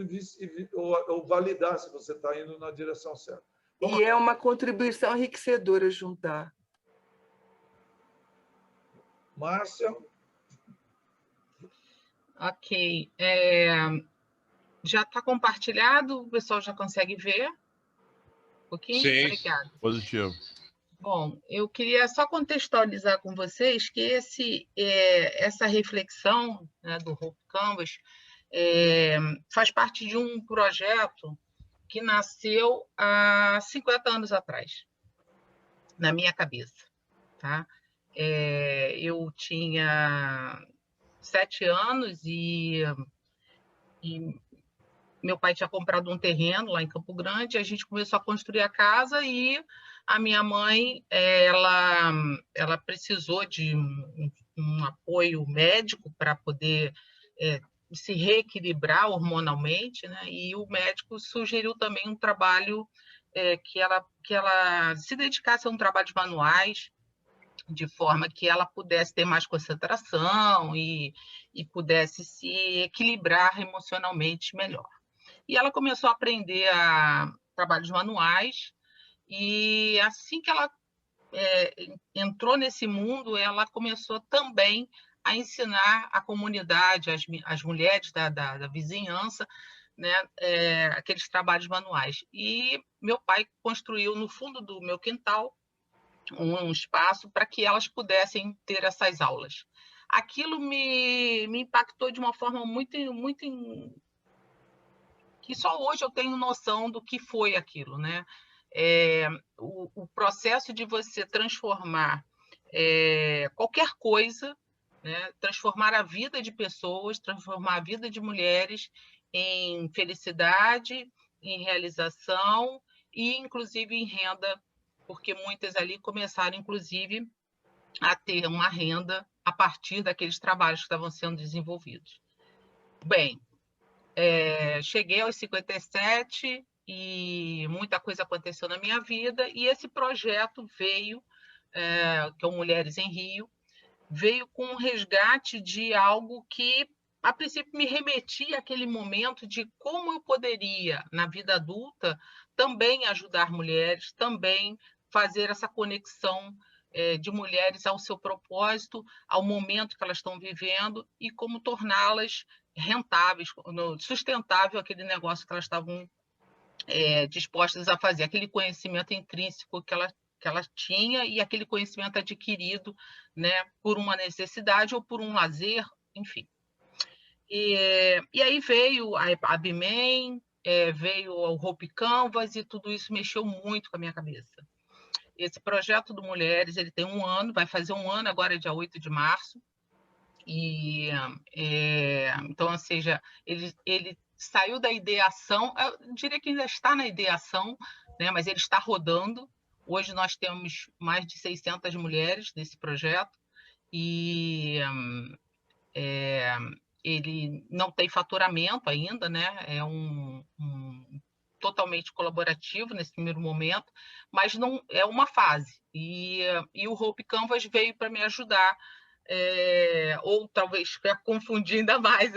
ou validar se você está indo na direção certa. E é uma contribuição enriquecedora juntar. Márcia? Ok. Já está compartilhado? O pessoal já consegue ver? Um pouquinho? Sim. Obrigada. Positivo. Bom, eu queria só contextualizar com vocês que essa reflexão, né, do Hope Canvas faz parte de um projeto que nasceu há 50 anos atrás, na minha cabeça. Tá? Eu tinha 7 anos e meu pai tinha comprado um terreno lá em Campo Grande, a gente começou a construir a casa e a minha mãe ela precisou de um apoio médico para poder se reequilibrar hormonalmente, né? E o médico sugeriu também um trabalho que ela se dedicasse a um trabalho de manuais, de forma que ela pudesse ter mais concentração e pudesse se equilibrar emocionalmente melhor. E ela começou a aprender trabalhos manuais, e assim que ela entrou nesse mundo, ela começou também a ensinar a comunidade, as mulheres da vizinhança, né, aqueles trabalhos manuais. E meu pai construiu no fundo do meu quintal um espaço para que elas pudessem ter essas aulas. Aquilo me impactou de uma forma muito que só hoje eu tenho noção do que foi aquilo, né? O processo de você transformar qualquer coisa, né? Transformar a vida de pessoas, transformar a vida de mulheres em felicidade, em realização e, inclusive, em renda, porque muitas ali começaram, inclusive, a ter uma renda a partir daqueles trabalhos que estavam sendo desenvolvidos. Bem, cheguei aos 57 e muita coisa aconteceu na minha vida, e esse projeto veio, que é o Mulheres em Rio, veio com um resgate de algo que, a princípio, me remetia àquele momento de como eu poderia, na vida adulta, também ajudar mulheres, também fazer essa conexão de mulheres ao seu propósito, ao momento que elas estão vivendo e como torná-las rentáveis, sustentável aquele negócio que elas estavam dispostas a fazer, aquele conhecimento intrínseco que ela tinha e aquele conhecimento adquirido, né, por uma necessidade ou por um lazer, enfim. E aí veio a BIMEM, veio o Hope Canvas, e tudo isso mexeu muito com a minha cabeça. Esse projeto do Mulheres, ele tem 1 ano, vai fazer 1 ano agora, dia 8 de março. Então, ou seja, ele saiu da ideação, eu diria que ainda está na ideação, né, mas ele está rodando. Hoje nós temos mais de 600 mulheres nesse projeto, e ele não tem faturamento ainda, né? É totalmente colaborativo nesse primeiro momento, mas não é uma fase. E o Hope Canvas veio para me ajudar, ou talvez confundir ainda mais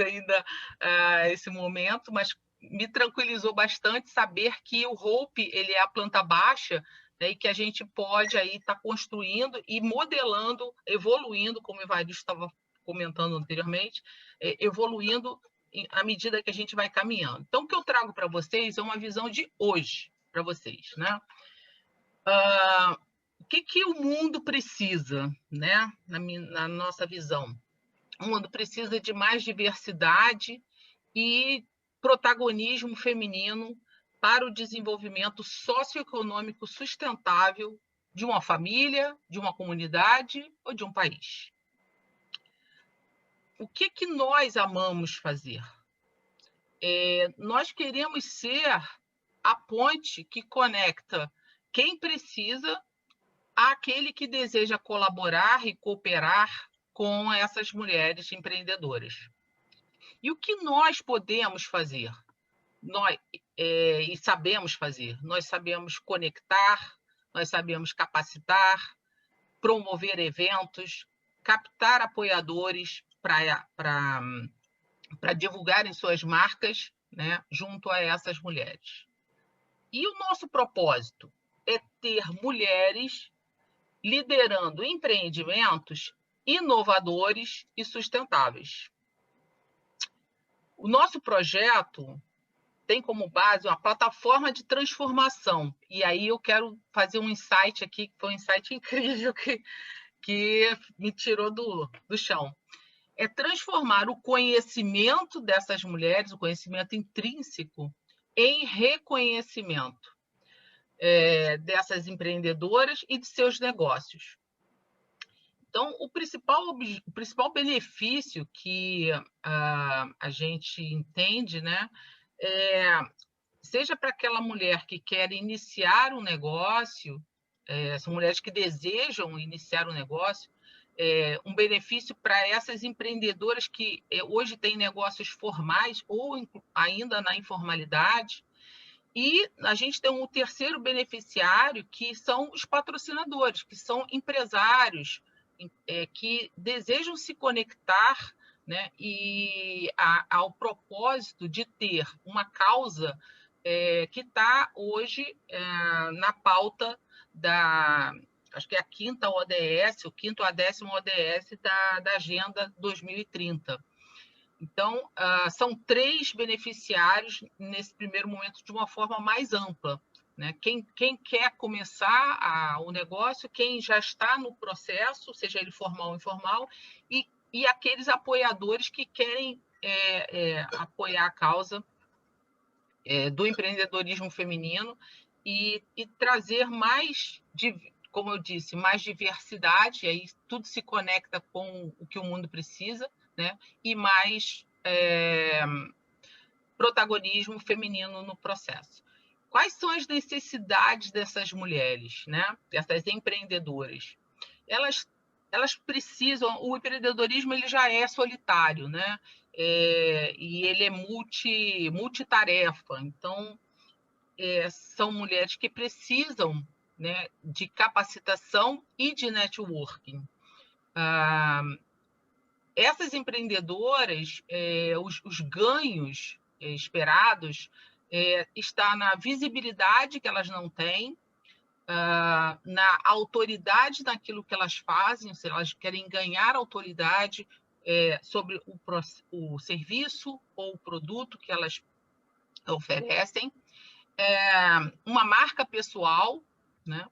esse momento, mas me tranquilizou bastante saber que o Hope ele é a planta baixa, né, e que a gente pode aí estar construindo e modelando, evoluindo, como o Evaristo estava comentando anteriormente, evoluindo à medida que a gente vai caminhando. Então, o que eu trago para vocês é uma visão de hoje, para vocês, né? O que o mundo precisa, né? Na nossa visão? O mundo precisa de mais diversidade e protagonismo feminino para o desenvolvimento socioeconômico sustentável de uma família, de uma comunidade ou de um país. O que nós amamos fazer? nós queremos ser a ponte que conecta quem precisa àquele que deseja colaborar e cooperar com essas mulheres empreendedoras. E o que nós podemos fazer? E sabemos fazer. Nós sabemos conectar, nós sabemos capacitar, promover eventos, captar apoiadores para divulgarem suas marcas, né, junto a essas mulheres. E o nosso propósito é ter mulheres liderando empreendimentos inovadores e sustentáveis. O nosso projeto tem como base uma plataforma de transformação. E aí eu quero fazer um insight aqui, que foi um insight incrível que me tirou do chão. É transformar o conhecimento dessas mulheres, o conhecimento intrínseco, em reconhecimento dessas empreendedoras e de seus negócios. Então, o principal benefício que a gente entende, né, seja para aquela mulher que quer iniciar um negócio, são mulheres que desejam iniciar um negócio, um benefício para essas empreendedoras que hoje têm negócios formais ou ainda na informalidade. E a gente tem um terceiro beneficiário, que são os patrocinadores, que são empresários que desejam se conectar, né, e ao propósito de ter uma causa que está hoje na pauta acho que é a 5ª ODS, o 5º a 10ª ODS da Agenda 2030. Então, são 3 beneficiários nesse primeiro momento de uma forma mais ampla, né? Quem quer começar o negócio, quem já está no processo, seja ele formal ou informal, e aqueles apoiadores que querem apoiar a causa do empreendedorismo feminino e trazer mais, como eu disse, mais diversidade, aí tudo se conecta com o que o mundo precisa, né? E mais protagonismo feminino no processo. Quais são as necessidades dessas mulheres, né? Dessas empreendedoras? Elas precisam... O empreendedorismo ele já é solitário, né? E ele é multitarefa. Então, são mulheres que precisam, né, de capacitação e de networking. Essas empreendedoras, os ganhos esperados está na visibilidade que elas não têm, na autoridade naquilo que elas fazem, se elas querem ganhar autoridade sobre o serviço ou o produto que elas oferecem, uma marca pessoal, né?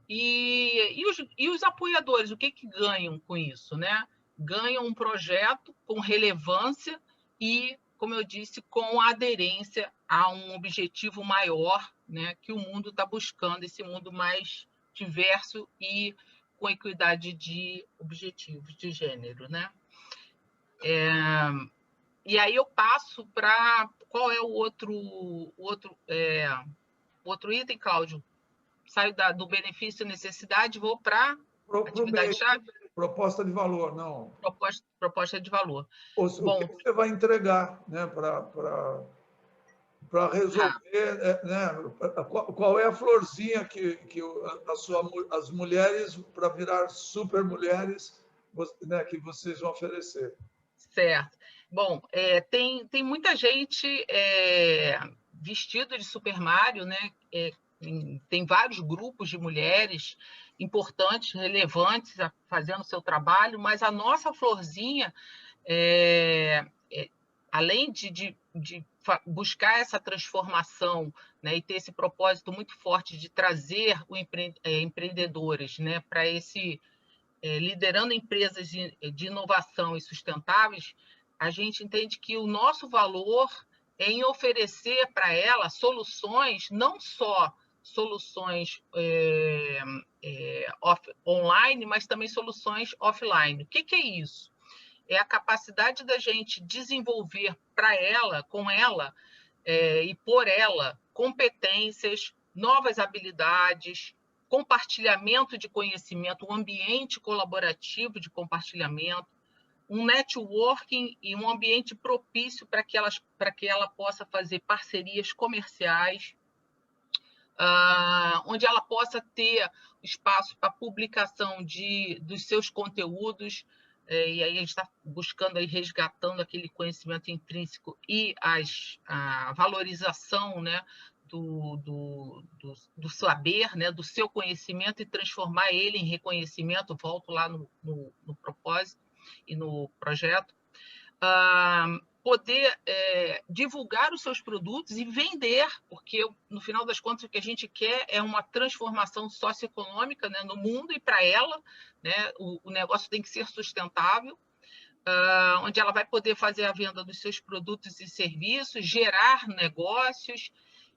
E os apoiadores, o que ganham com isso, né? Ganham um projeto com relevância e, como eu disse, com aderência a um objetivo maior, né, que o mundo está buscando, esse mundo mais diverso e com equidade de objetivos de gênero, né? E aí eu passo para... Qual é o outro item, Cláudio? Saio do benefício e necessidade, vou para atividade-chave? Proposta de valor, não. Proposta de valor. O que você vai entregar, né, para resolver, né, qual é a florzinha que as mulheres, para virar super mulheres, né, que vocês vão oferecer? Certo. Bom, tem muita gente vestido de Super Mario, né? Tem vários grupos de mulheres importantes, relevantes, fazendo o seu trabalho, mas a nossa florzinha, além de buscar essa transformação, né, e ter esse propósito muito forte de trazer empreendedores, né, para esse... liderando empresas de inovação e sustentáveis, a gente entende que o nosso valor é em oferecer para ela soluções, não só soluções online, mas também soluções offline. O que é isso? é a capacidade da gente desenvolver para ela, com ela, e por ela, competências, novas habilidades, compartilhamento de conhecimento, um ambiente colaborativo de compartilhamento, um networking e um ambiente propício para que ela possa fazer parcerias comerciais, onde ela possa ter espaço para publicação dos seus conteúdos, e aí a gente está buscando, aí, resgatando aquele conhecimento intrínseco e a valorização, né, do saber, né, do seu conhecimento, e transformar ele em reconhecimento. Volto lá no propósito e no projeto. Poder divulgar os seus produtos e vender, porque, no final das contas, o que a gente quer é uma transformação socioeconômica, né, no mundo e para ela, né, o negócio tem que ser sustentável, onde ela vai poder fazer a venda dos seus produtos e serviços, gerar negócios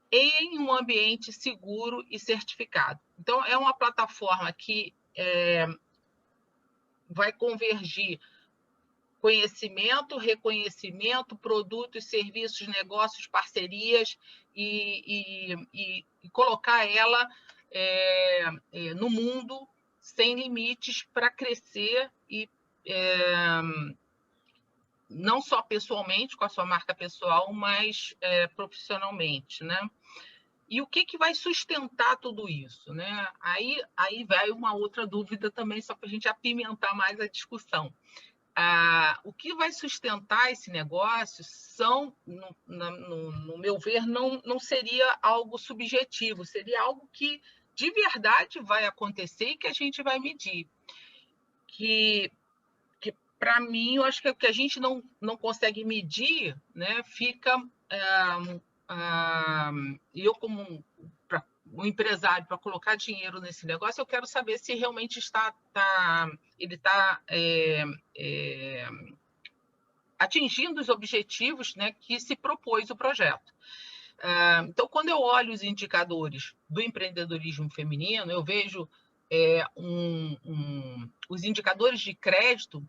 em um ambiente seguro e certificado. Então, é uma plataforma que vai convergir conhecimento, reconhecimento, produtos, serviços, negócios, parcerias, e colocar ela no mundo sem limites para crescer, e não só pessoalmente, com a sua marca pessoal, mas profissionalmente, né? E o que vai sustentar tudo isso, né? Aí vai uma outra dúvida também, só para a gente apimentar mais a discussão. O que vai sustentar esse negócio são, no meu ver, não seria algo subjetivo, seria algo que de verdade vai acontecer e que a gente vai medir. Que para mim, eu acho que o que a gente não consegue medir, né, fica... E eu, como um empresário, para colocar dinheiro nesse negócio, eu quero saber se realmente ele está atingindo os objetivos, né, que se propôs o projeto. Então, quando eu olho os indicadores do empreendedorismo feminino, eu vejo os indicadores de crédito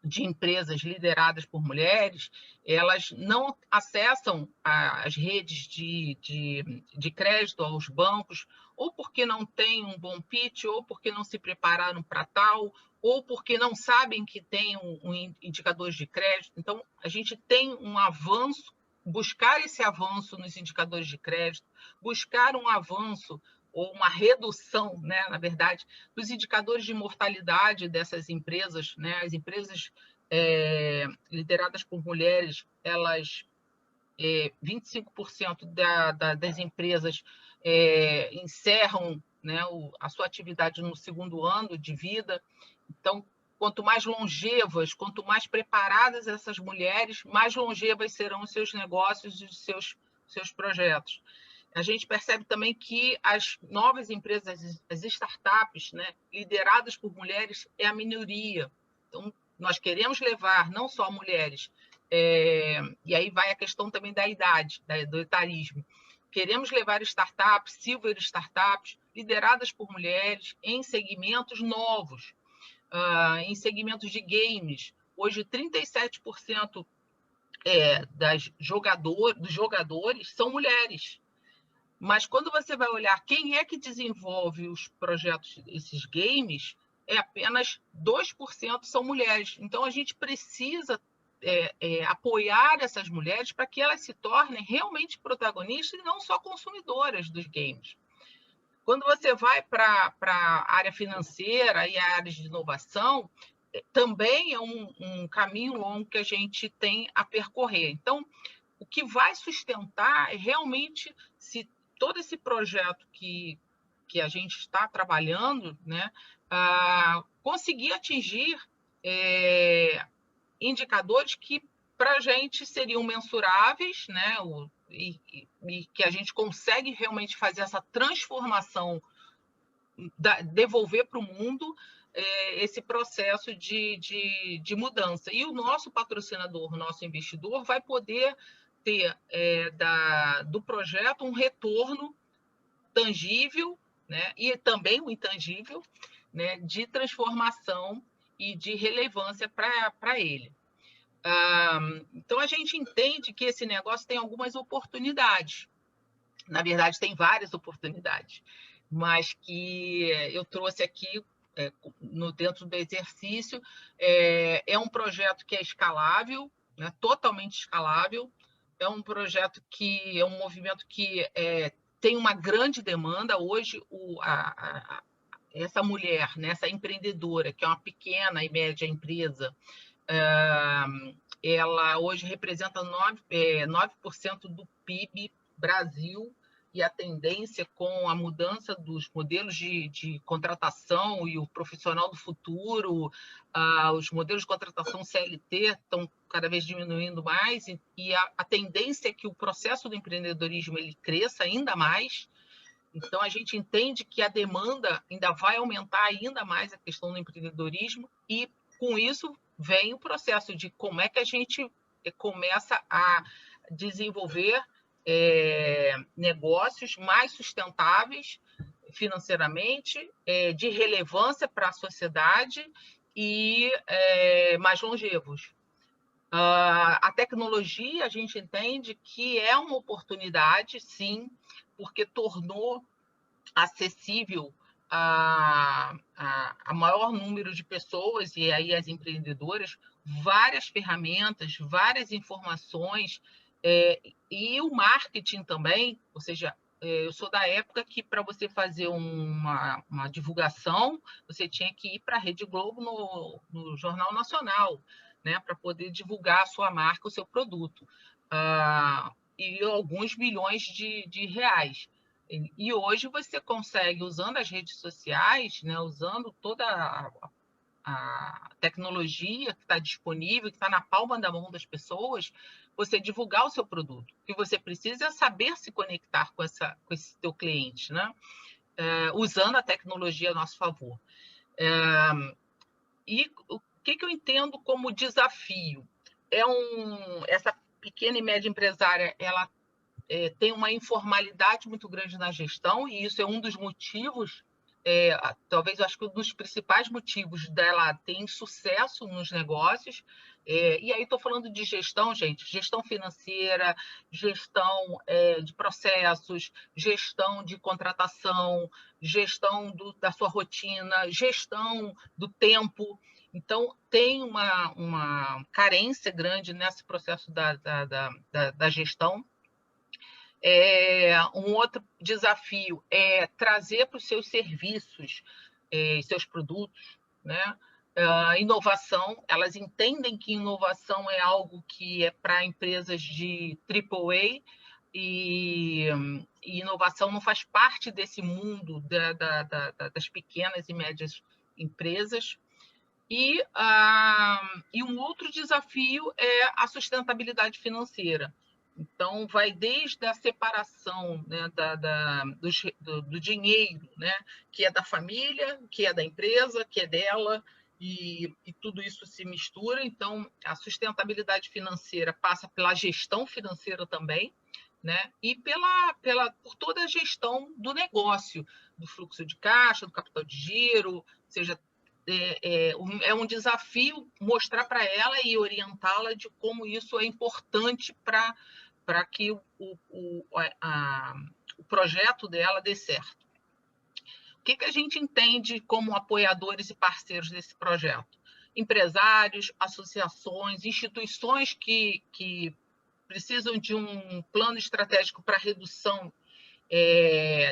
de empresas lideradas por mulheres, elas não acessam as redes de crédito aos bancos, ou porque não têm um bom pitch, ou porque não se prepararam para tal, ou porque não sabem que tem indicadores de crédito. Então, a gente tem um avanço, buscar esse avanço nos indicadores de crédito, buscar um avanço ou uma redução, né, na verdade, dos indicadores de mortalidade dessas empresas, né? As empresas lideradas por mulheres, elas 25% das empresas encerram, né, a sua atividade no segundo ano de vida. Então, quanto mais longevas, quanto mais preparadas essas mulheres, mais longevas serão os seus negócios e os seus projetos. A gente percebe também que as novas empresas, as startups, né, lideradas por mulheres, é a minoria. Então, nós queremos levar não só mulheres, e aí vai a questão também da idade, do etarismo. Queremos levar startups, silver startups, lideradas por mulheres, em segmentos novos, em segmentos de games. Hoje, 37% dos jogadores são mulheres. Mas quando você vai olhar quem é que desenvolve os projetos, esses games, apenas 2% são mulheres. Então, a gente precisa apoiar essas mulheres para que elas se tornem realmente protagonistas e não só consumidoras dos games. Quando você vai para a área financeira e a área de inovação, também é um caminho longo que a gente tem a percorrer. Então, o que vai sustentar é realmente se todo esse projeto que a gente está trabalhando, né, conseguir atingir indicadores que para a gente seriam mensuráveis, né, e que a gente consegue realmente fazer essa transformação, devolver para o mundo esse processo de mudança. E o nosso patrocinador, o nosso investidor, vai poder ter do projeto um retorno tangível, né, e também o intangível, né, de transformação e de relevância para ele. Então, a gente entende que esse negócio tem algumas oportunidades. Na verdade, tem várias oportunidades, mas que eu trouxe aqui dentro do exercício. É um projeto que é escalável, né, totalmente escalável. É um projeto que é um movimento que tem uma grande demanda. Hoje, essa mulher, né, essa empreendedora, que é uma pequena e média empresa, ela hoje representa 9% do PIB Brasil, e a tendência com a mudança dos modelos de contratação e o profissional do futuro, os modelos de contratação CLT estão cada vez diminuindo mais, e a tendência é que o processo do empreendedorismo ele cresça ainda mais. Então, a gente entende que a demanda ainda vai aumentar ainda mais a questão do empreendedorismo, e com isso vem o processo de como é que a gente começa a desenvolver negócios mais sustentáveis financeiramente, de relevância para a sociedade e mais longevos. A tecnologia, a gente entende que é uma oportunidade, sim, porque tornou acessível a maior número de pessoas, e aí as empreendedoras, várias ferramentas, várias informações, e o marketing também. Ou seja, eu sou da época que, para você fazer uma divulgação, você tinha que ir para a Rede Globo no Jornal Nacional, né, para poder divulgar a sua marca, o seu produto, e alguns milhões de reais. E hoje você consegue, usando as redes sociais, né, usando toda a tecnologia que está disponível, que está na palma da mão das pessoas, você divulgar o seu produto. O que você precisa é saber se conectar com esse teu cliente, né? Usando a tecnologia a nosso favor. E o que eu entendo como desafio? Essa pequena e média empresária, ela tem uma informalidade muito grande na gestão, e isso é um dos motivos, talvez eu acho que um dos principais motivos dela ter sucesso nos negócios. E aí estou falando de gestão, gente, gestão financeira, gestão de processos, gestão de contratação, gestão da sua rotina, gestão do tempo. Então, tem uma carência grande nesse processo da gestão. Um outro desafio é trazer para os seus serviços, seus produtos, né, inovação. Elas entendem que inovação é algo que é para empresas de AAA, e inovação não faz parte desse mundo das pequenas e médias empresas. E um outro desafio é a sustentabilidade financeira. Então, vai desde a separação, né, do dinheiro, né, que é da família, que é da empresa, que é dela, e tudo isso se mistura. Então, a sustentabilidade financeira passa pela gestão financeira também, né, e por toda a gestão do negócio, do fluxo de caixa, do capital de giro. Ou seja, é um desafio mostrar para ela e orientá-la de como isso é importante para que o projeto dela dê certo. O que a gente entende como apoiadores e parceiros desse projeto? Empresários, associações, instituições que precisam de um plano estratégico para a redução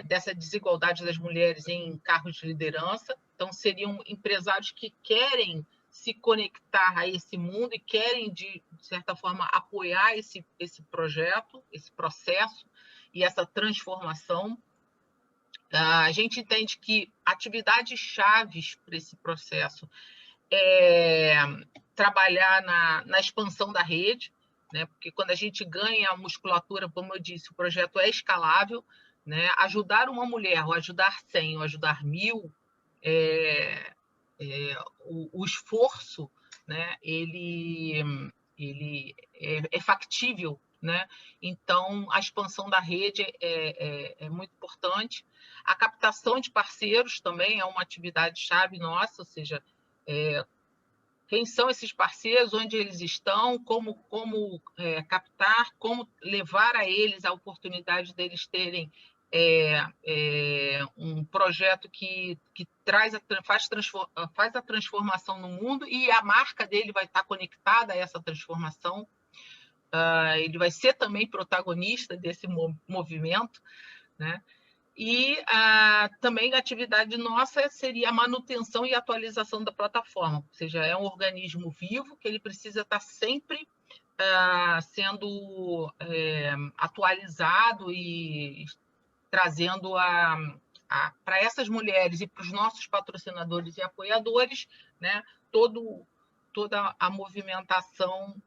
dessa desigualdade das mulheres em cargos de liderança. Então, seriam empresários que querem se conectar a esse mundo e querem, de certa forma, apoiar esse projeto, esse processo e essa transformação. A gente entende que atividades chaves para esse processo é trabalhar na expansão da rede, né? Porque quando a gente ganha a musculatura, como eu disse, o projeto é escalável, né? Ajudar uma mulher, ou ajudar 100, ou ajudar 1000, o esforço, né, ele é factível, né? Então, a expansão da rede é muito importante. A captação de parceiros também é uma atividade-chave nossa, ou seja, quem são esses parceiros, onde eles estão, como captar, como levar a eles a oportunidade deles terem um projeto que faz a transformação no mundo, e a marca dele vai estar conectada a essa transformação. Ele vai ser também protagonista desse movimento, né? E também a atividade nossa seria a manutenção e atualização da plataforma, ou seja, é um organismo vivo que ele precisa estar sempre sendo atualizado e trazendo para essas mulheres e para os nossos patrocinadores e apoiadores, né, toda a movimentação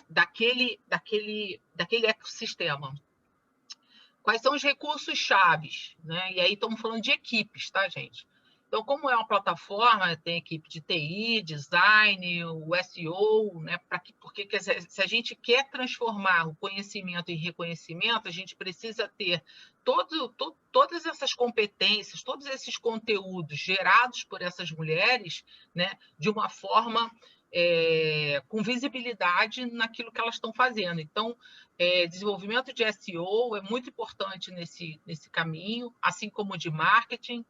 daquele ecossistema. Quais são os recursos chaves, né? E aí estamos falando de equipes, tá, gente? Então, como é uma plataforma, tem equipe de TI, design, o SEO, né? Porque se a gente quer transformar o conhecimento em reconhecimento, a gente precisa ter todas essas competências, todos esses conteúdos gerados por essas mulheres, né? De uma forma com visibilidade naquilo que elas estão fazendo. Então, desenvolvimento de SEO é muito importante nesse caminho, assim como de marketing,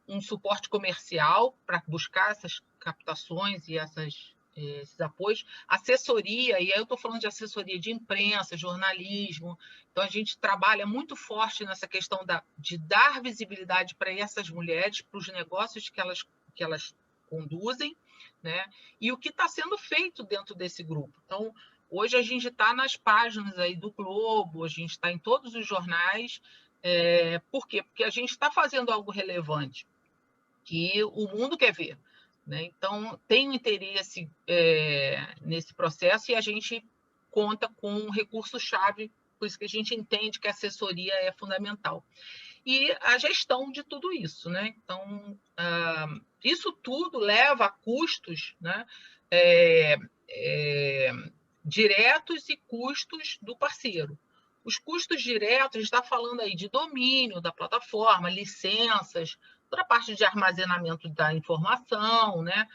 um suporte comercial para buscar essas captações e esses apoios, assessoria, e aí eu estou falando de assessoria de imprensa, jornalismo. Então, a gente trabalha muito forte nessa questão de dar visibilidade para essas mulheres, para os negócios que elas conduzem, né? E o que está sendo feito dentro desse grupo. Então, hoje a gente está nas páginas aí do Globo, a gente está em todos os jornais. Por quê? Porque a gente está fazendo algo relevante, que o mundo quer ver, né? Então, tem um interesse nesse processo, e a gente conta com um recurso-chave, por isso que a gente entende que a assessoria é fundamental. E a gestão de tudo isso, né? Então, isso tudo leva a custos, né? Diretos e custos do parceiro. Os custos diretos, a gente está falando aí de domínio da plataforma, licenças, toda a parte de armazenamento da informação, né?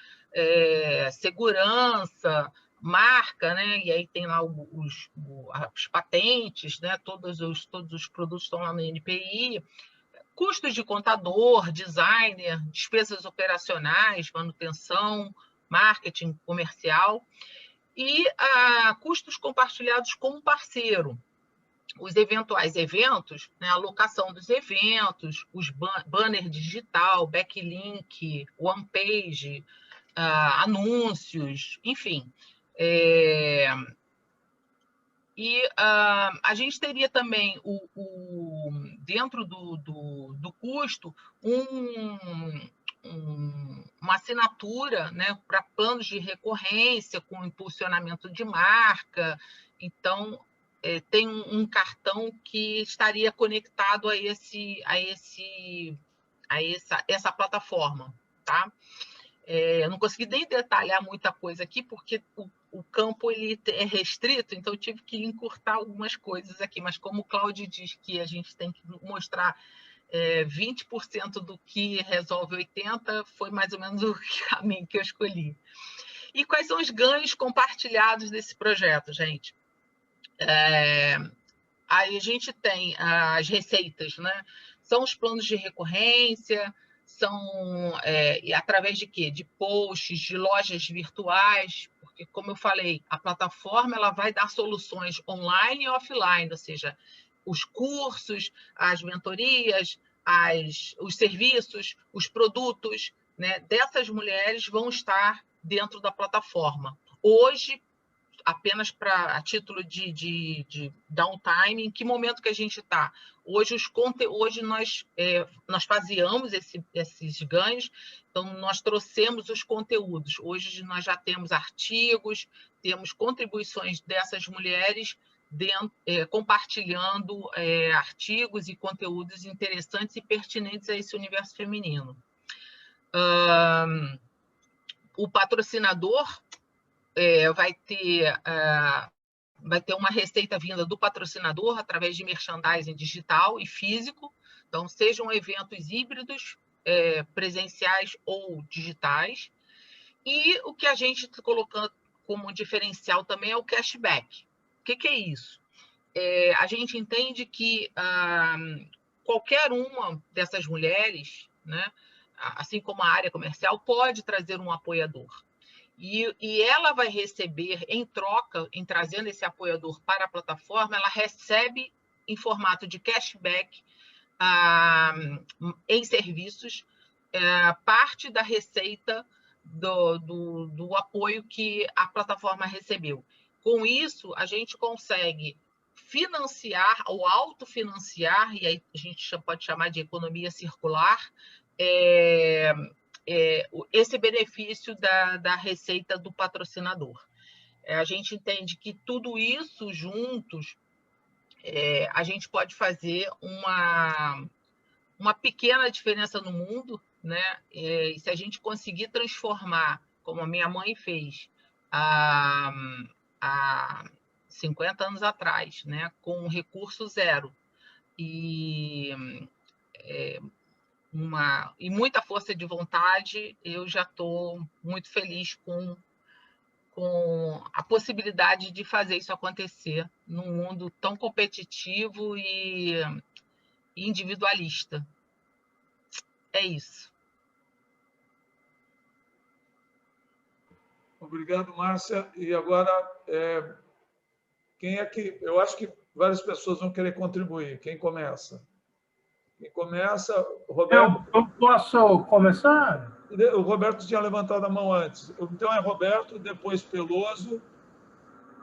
Segurança, marca, né? E aí tem lá as patentes, né? Todos os produtos estão lá no NPI, custos de contador, designer, despesas operacionais, manutenção, marketing comercial, e custos compartilhados com o parceiro. Os eventuais eventos, né, a alocação dos eventos, os banner digital, backlink, one page, anúncios, enfim. E a gente teria também, dentro do custo, uma assinatura, né, para planos de recorrência, com impulsionamento de marca. Então, tem um cartão que estaria conectado a essa plataforma, tá? Eu não consegui nem detalhar muita coisa aqui, porque o campo ele é restrito, então eu tive que encurtar algumas coisas aqui, mas como o Cláudio diz que a gente tem que mostrar 20% do que resolve 80%, foi mais ou menos o caminho que eu escolhi. E quais são os ganhos compartilhados desse projeto, gente? Aí a gente tem as receitas, né? São os planos de recorrência, são através de quê? De posts, de lojas virtuais, porque, como eu falei, a plataforma ela vai dar soluções online e offline, ou seja, os cursos, as mentorias, os serviços, os produtos, né, dessas mulheres vão estar dentro da plataforma. Hoje, apenas a título de downtime, em que momento que a gente está? Hoje nós faseamos esses ganhos, então nós trouxemos os conteúdos. Hoje nós já temos artigos, temos contribuições dessas mulheres compartilhando artigos e conteúdos interessantes e pertinentes a esse universo feminino. O patrocinador vai ter uma receita vinda do patrocinador através de merchandising digital e físico. Então, sejam eventos híbridos, presenciais ou digitais. E o que a gente está colocando como diferencial também é o cashback. O que é isso? A gente entende que qualquer uma dessas mulheres, né, assim como a área comercial, pode trazer um apoiador. E ela vai receber, em troca, em trazendo esse apoiador para a plataforma, ela recebe em formato de cashback em serviços, parte da receita do apoio que a plataforma recebeu. Com isso, a gente consegue financiar ou autofinanciar, e aí a gente pode chamar de economia circular, esse benefício da receita do patrocinador. A gente entende que tudo isso juntos, a gente pode fazer uma pequena diferença no mundo, né? E se a gente conseguir transformar, como a minha mãe fez há 50 anos atrás, né? Com um recurso zero e muita força de vontade, eu já estou muito feliz com a possibilidade de fazer isso acontecer num mundo tão competitivo e individualista. É isso. Obrigado, Márcia. E agora, quem é que... Eu acho que várias pessoas vão querer contribuir. Quem começa? Quem começa? Roberto. Eu posso começar? O Roberto tinha levantado a mão antes. Então é Roberto, depois Peloso.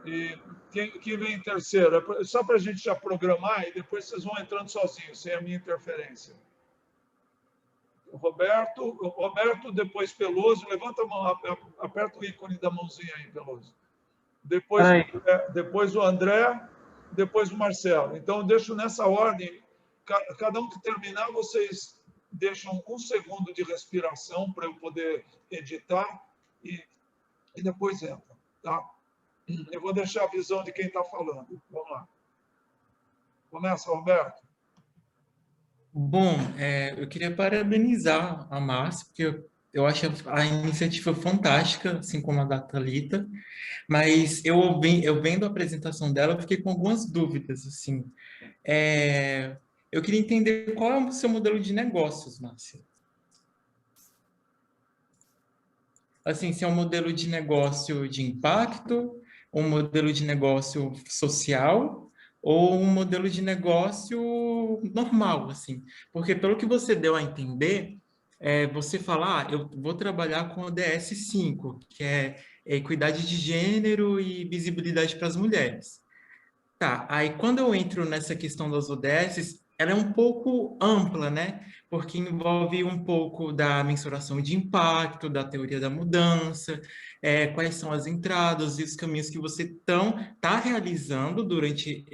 E quem vem em terceiro? Só para a gente já programar e depois vocês vão entrando sozinhos, sem a minha interferência. Roberto, depois Peloso. Levanta a mão, aperta o ícone da mãozinha aí, Peloso. Depois o André, depois o Marcelo. Então, eu deixo nessa ordem. Cada um que terminar, vocês deixam 1 segundo de respiração para eu poder editar e depois entra. Tá? Eu vou deixar a visão de quem está falando. Vamos lá. Começa, Roberto. Bom, eu queria parabenizar a Márcia, porque eu acho a iniciativa fantástica, assim como a da Thalita, mas eu vendo a apresentação dela, eu fiquei com algumas dúvidas, assim. Eu queria entender qual é o seu modelo de negócios, Márcia. Assim, se é um modelo de negócio de impacto, um modelo de negócio social ou um modelo de negócio normal, assim. Porque pelo que você deu a entender, você fala, eu vou trabalhar com o ODS5, que é equidade de gênero e visibilidade para as mulheres. Tá, aí quando eu entro nessa questão das ODS, ela é um pouco ampla, né? Porque envolve um pouco da mensuração de impacto, da teoria da mudança, quais são as entradas e os caminhos que você está realizando durante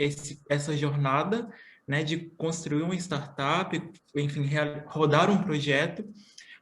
essa jornada, né, de construir uma startup, enfim, rodar um projeto.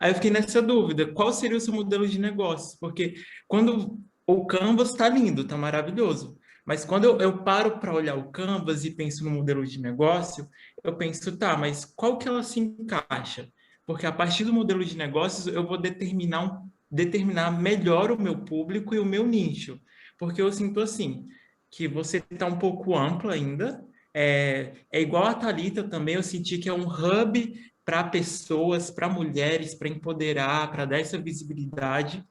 Aí eu fiquei nessa dúvida, qual seria o seu modelo de negócio? Porque quando o Canvas está lindo, está maravilhoso, mas quando eu paro para olhar o Canvas e penso no modelo de negócio, eu penso, tá, mas qual que ela se encaixa? Porque a partir do modelo de negócios, eu vou determinar melhor o meu público e o meu nicho. Porque eu sinto assim, que você está um pouco amplo ainda, é igual a Thalita também, eu senti que é um hub para pessoas, para mulheres, para empoderar, para dar essa visibilidade.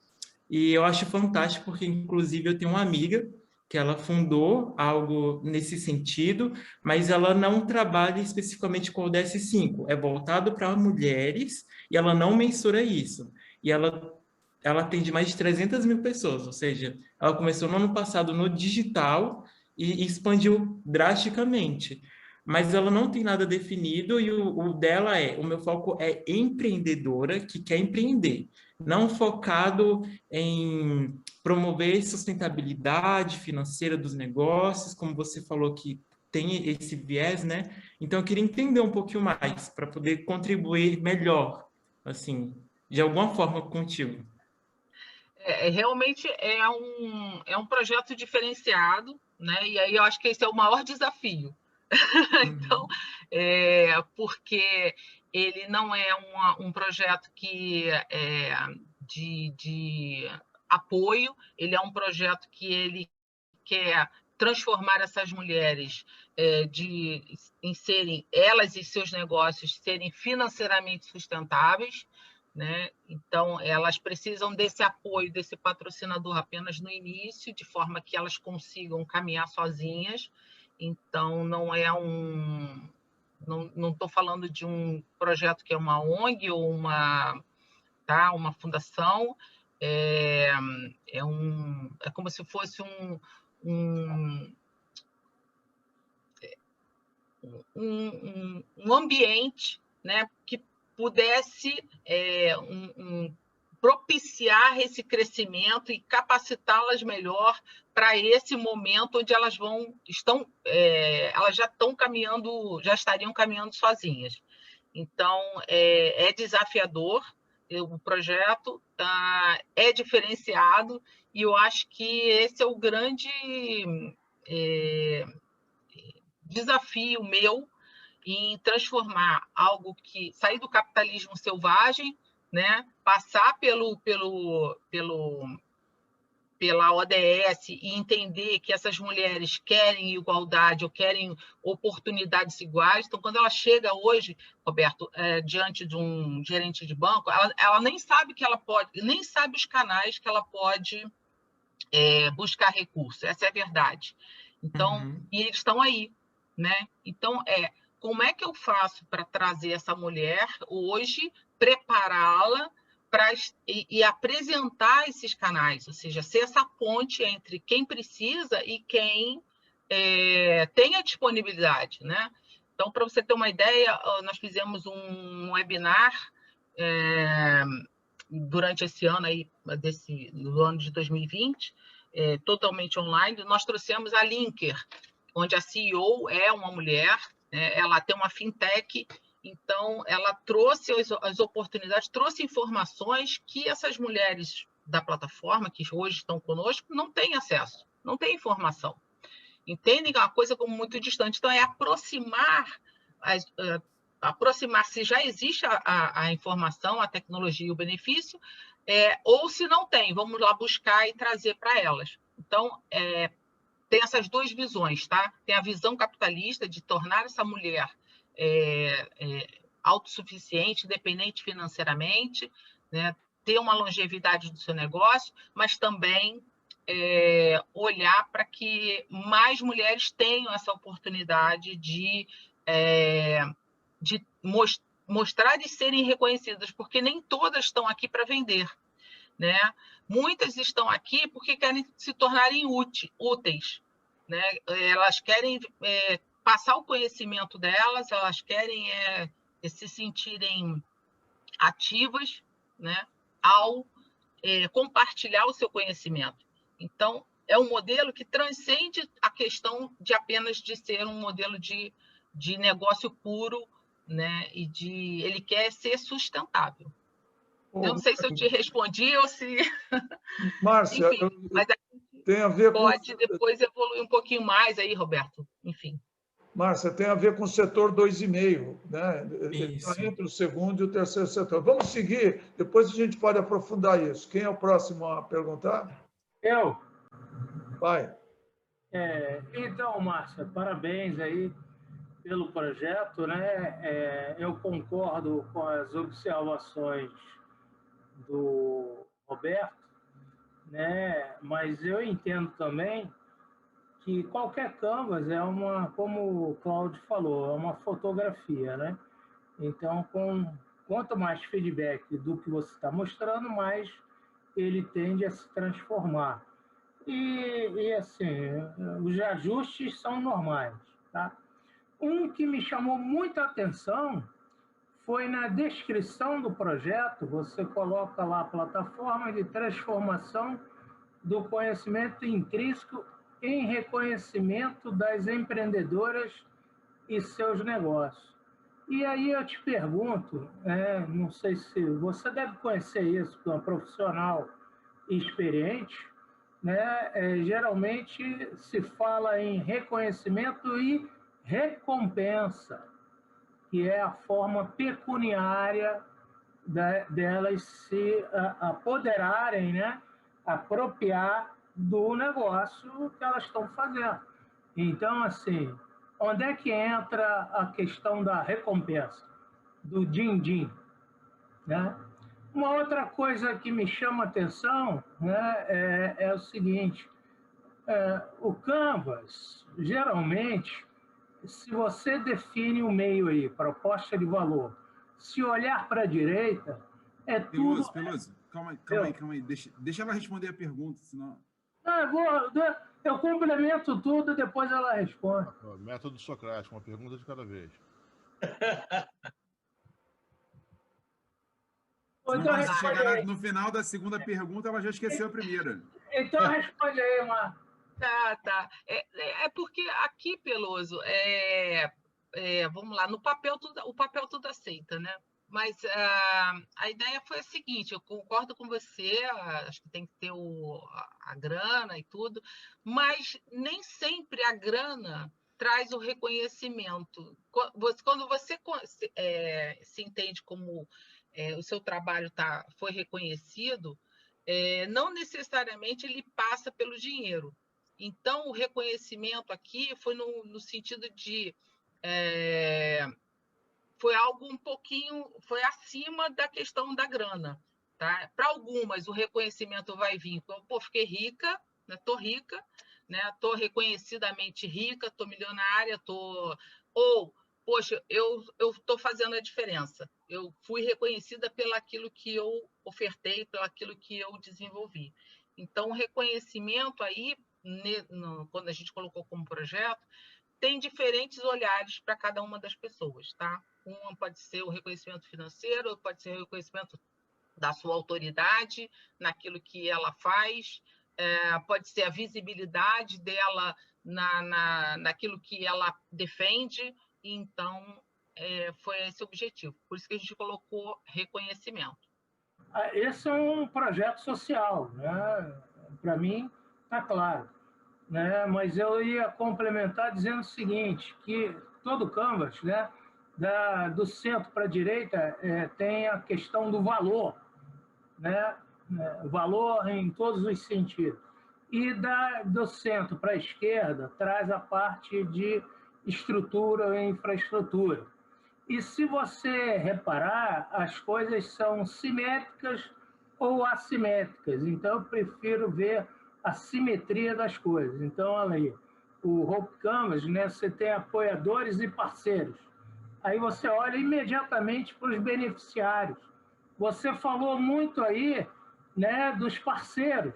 E eu acho fantástico, porque inclusive eu tenho uma amiga que ela fundou algo nesse sentido, mas ela não trabalha especificamente com o ODS5, é voltado para mulheres e ela não mensura isso. E ela atende mais de 300 mil pessoas, ou seja, ela começou no ano passado no digital e expandiu drasticamente. Mas ela não tem nada definido e o dela o meu foco é empreendedora que quer empreender, não focado em promover sustentabilidade financeira dos negócios, como você falou que tem esse viés, né? Então, eu queria entender um pouquinho mais para poder contribuir melhor, assim, de alguma forma contigo. Realmente é um projeto diferenciado, né? E aí eu acho que esse é o maior desafio, Então, porque ele não é um projeto que é de apoio, ele é um projeto que ele quer transformar essas mulheres em serem, elas e seus negócios, serem financeiramente sustentáveis, né? Então, elas precisam desse apoio, desse patrocinador apenas no início, de forma que elas consigam caminhar sozinhas. Então, não é não estou falando de um projeto que é uma ONG ou uma fundação, é como se fosse um ambiente, né, que pudesse propiciar esse crescimento e capacitá-las melhor para esse momento onde elas elas já estão caminhando, já estariam caminhando sozinhas. Então, é desafiador, o projeto é diferenciado, e eu acho que esse é o grande desafio meu em transformar algo que sair do capitalismo selvagem, né, passar pela ODS e entender que essas mulheres querem igualdade ou querem oportunidades iguais. Então, quando ela chega hoje, Roberto, diante de um gerente de banco, ela nem sabe que ela pode, nem sabe os canais que ela pode buscar recursos. Essa é a verdade. Então, e eles estão aí, né? Então, como é que eu faço para trazer essa mulher hoje, prepará-la e apresentar esses canais, ou seja, ser essa ponte entre quem precisa e quem tem a disponibilidade, né? Então, para você ter uma ideia, nós fizemos um webinar durante esse ano aí, no ano de 2020, totalmente online. Nós trouxemos a Linker, onde a CEO é uma mulher, ela tem uma fintech. Então, ela trouxe as oportunidades, trouxe informações que essas mulheres da plataforma, que hoje estão conosco, não têm acesso, não têm informação. Entendem uma coisa como muito distante. Então, é aproximar se já existe a informação, a tecnologia e o benefício, ou se não tem, vamos lá buscar e trazer para elas. Então, tem essas duas visões, tá? Tem a visão capitalista de tornar essa mulher autossuficiente, independente financeiramente, né? Ter uma longevidade do seu negócio, mas também olhar para que mais mulheres tenham essa oportunidade de mostrar e serem reconhecidas, porque nem todas estão aqui para vender, né? Muitas estão aqui porque querem se tornarem úteis, né? Elas querem passar o conhecimento delas, elas querem se sentirem ativas, né, ao compartilhar o seu conhecimento. Então, é um modelo que transcende a questão de apenas de ser um modelo de negócio puro, né, e ele quer ser sustentável. Eu não sei se eu te respondi ou se... Márcia, enfim, mas tem a ver pode depois evoluir um pouquinho mais aí, Roberto. Enfim. Márcia, tem a ver com o setor 2,5, né? Está entre o segundo e o terceiro setor. Vamos seguir, depois a gente pode aprofundar isso. Quem é o próximo a perguntar? Eu. Vai. Então, Márcia, parabéns aí pelo projeto, né? Eu concordo com as observações do Roberto, né? Mas eu entendo também que qualquer canvas é como o Cláudio falou, é uma fotografia, né? Então, quanto mais feedback do que você está mostrando, mais ele tende a se transformar. E assim, os ajustes são normais, tá? Um que me chamou muita atenção foi na descrição do projeto, você coloca lá a plataforma de transformação do conhecimento intrínseco em reconhecimento das empreendedoras e seus negócios. E aí eu te pergunto, não sei se você deve conhecer isso, que é um profissional experiente, né? Geralmente se fala em reconhecimento e recompensa, que é a forma pecuniária delas se apoderarem, né? Apropriar do negócio que elas estão fazendo. Então, assim, onde é que entra a questão da recompensa, do din-din, né? Uma outra coisa que me chama a atenção, né, é o seguinte, o Canvas, geralmente, se você define o meio aí, proposta de valor, se olhar para a direita, é tudo... Peloso, calma aí. Deixa ela responder a pergunta, senão... Eu complemento tudo, depois ela responde. Método Socrático, uma pergunta de cada vez. Então, se chegar no final da segunda pergunta, ela já esqueceu a primeira. Então responde aí, Marcos. Tá. É porque aqui, Peloso, vamos lá, no papel o papel tudo aceita, né? Mas a ideia foi a seguinte, eu concordo com você, acho que tem que ter a grana e tudo, mas nem sempre a grana traz o reconhecimento. Quando você se entende como o seu trabalho foi reconhecido, não necessariamente ele passa pelo dinheiro. Então, o reconhecimento aqui foi no sentido de... foi algo um pouquinho... foi acima da questão da grana. Tá? Para algumas, o reconhecimento vai vir... Pô, fiquei rica, estou rica, estou reconhecidamente rica, estou milionária, ou, poxa, eu estou fazendo a diferença. Eu fui reconhecida pelaquilo que eu ofertei, pelaquilo que eu desenvolvi. Então, o reconhecimento aí, quando a gente colocou como projeto, tem diferentes olhares para cada uma das pessoas, tá? Uma pode ser o reconhecimento financeiro, outro pode ser o reconhecimento da sua autoridade naquilo que ela faz, pode ser a visibilidade dela naquilo que ela defende. Então, foi esse o objetivo. Por isso que a gente colocou reconhecimento. Esse é um projeto social, né? Para mim, está claro. Né? Mas eu ia complementar dizendo o seguinte, que todo Canvas, né, do centro para a direita, tem a questão do valor, né? Valor em todos os sentidos. E do centro para a esquerda traz a parte de estrutura e infraestrutura. E se você reparar, as coisas são simétricas ou assimétricas. Então, eu prefiro ver a simetria das coisas. Então, olha aí, o Hope Canvas, né, você tem apoiadores e parceiros. Aí você olha imediatamente para os beneficiários. Você falou muito aí, né, dos parceiros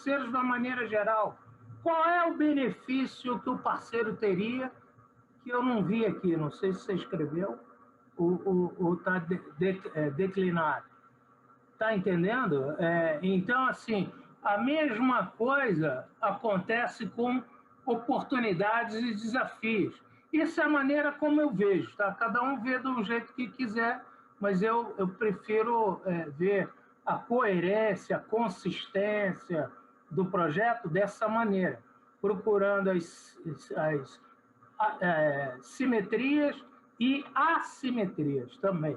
de uma maneira geral. Qual é o benefício que o parceiro teria, que eu não vi aqui, não sei se você escreveu, ou está declinado. Está entendendo? Então, assim, a mesma coisa acontece com oportunidades e desafios. Isso é a maneira como eu vejo, tá? Cada um vê de um jeito que quiser, mas eu prefiro ver a coerência, a consistência do projeto dessa maneira, procurando as simetrias e assimetrias também,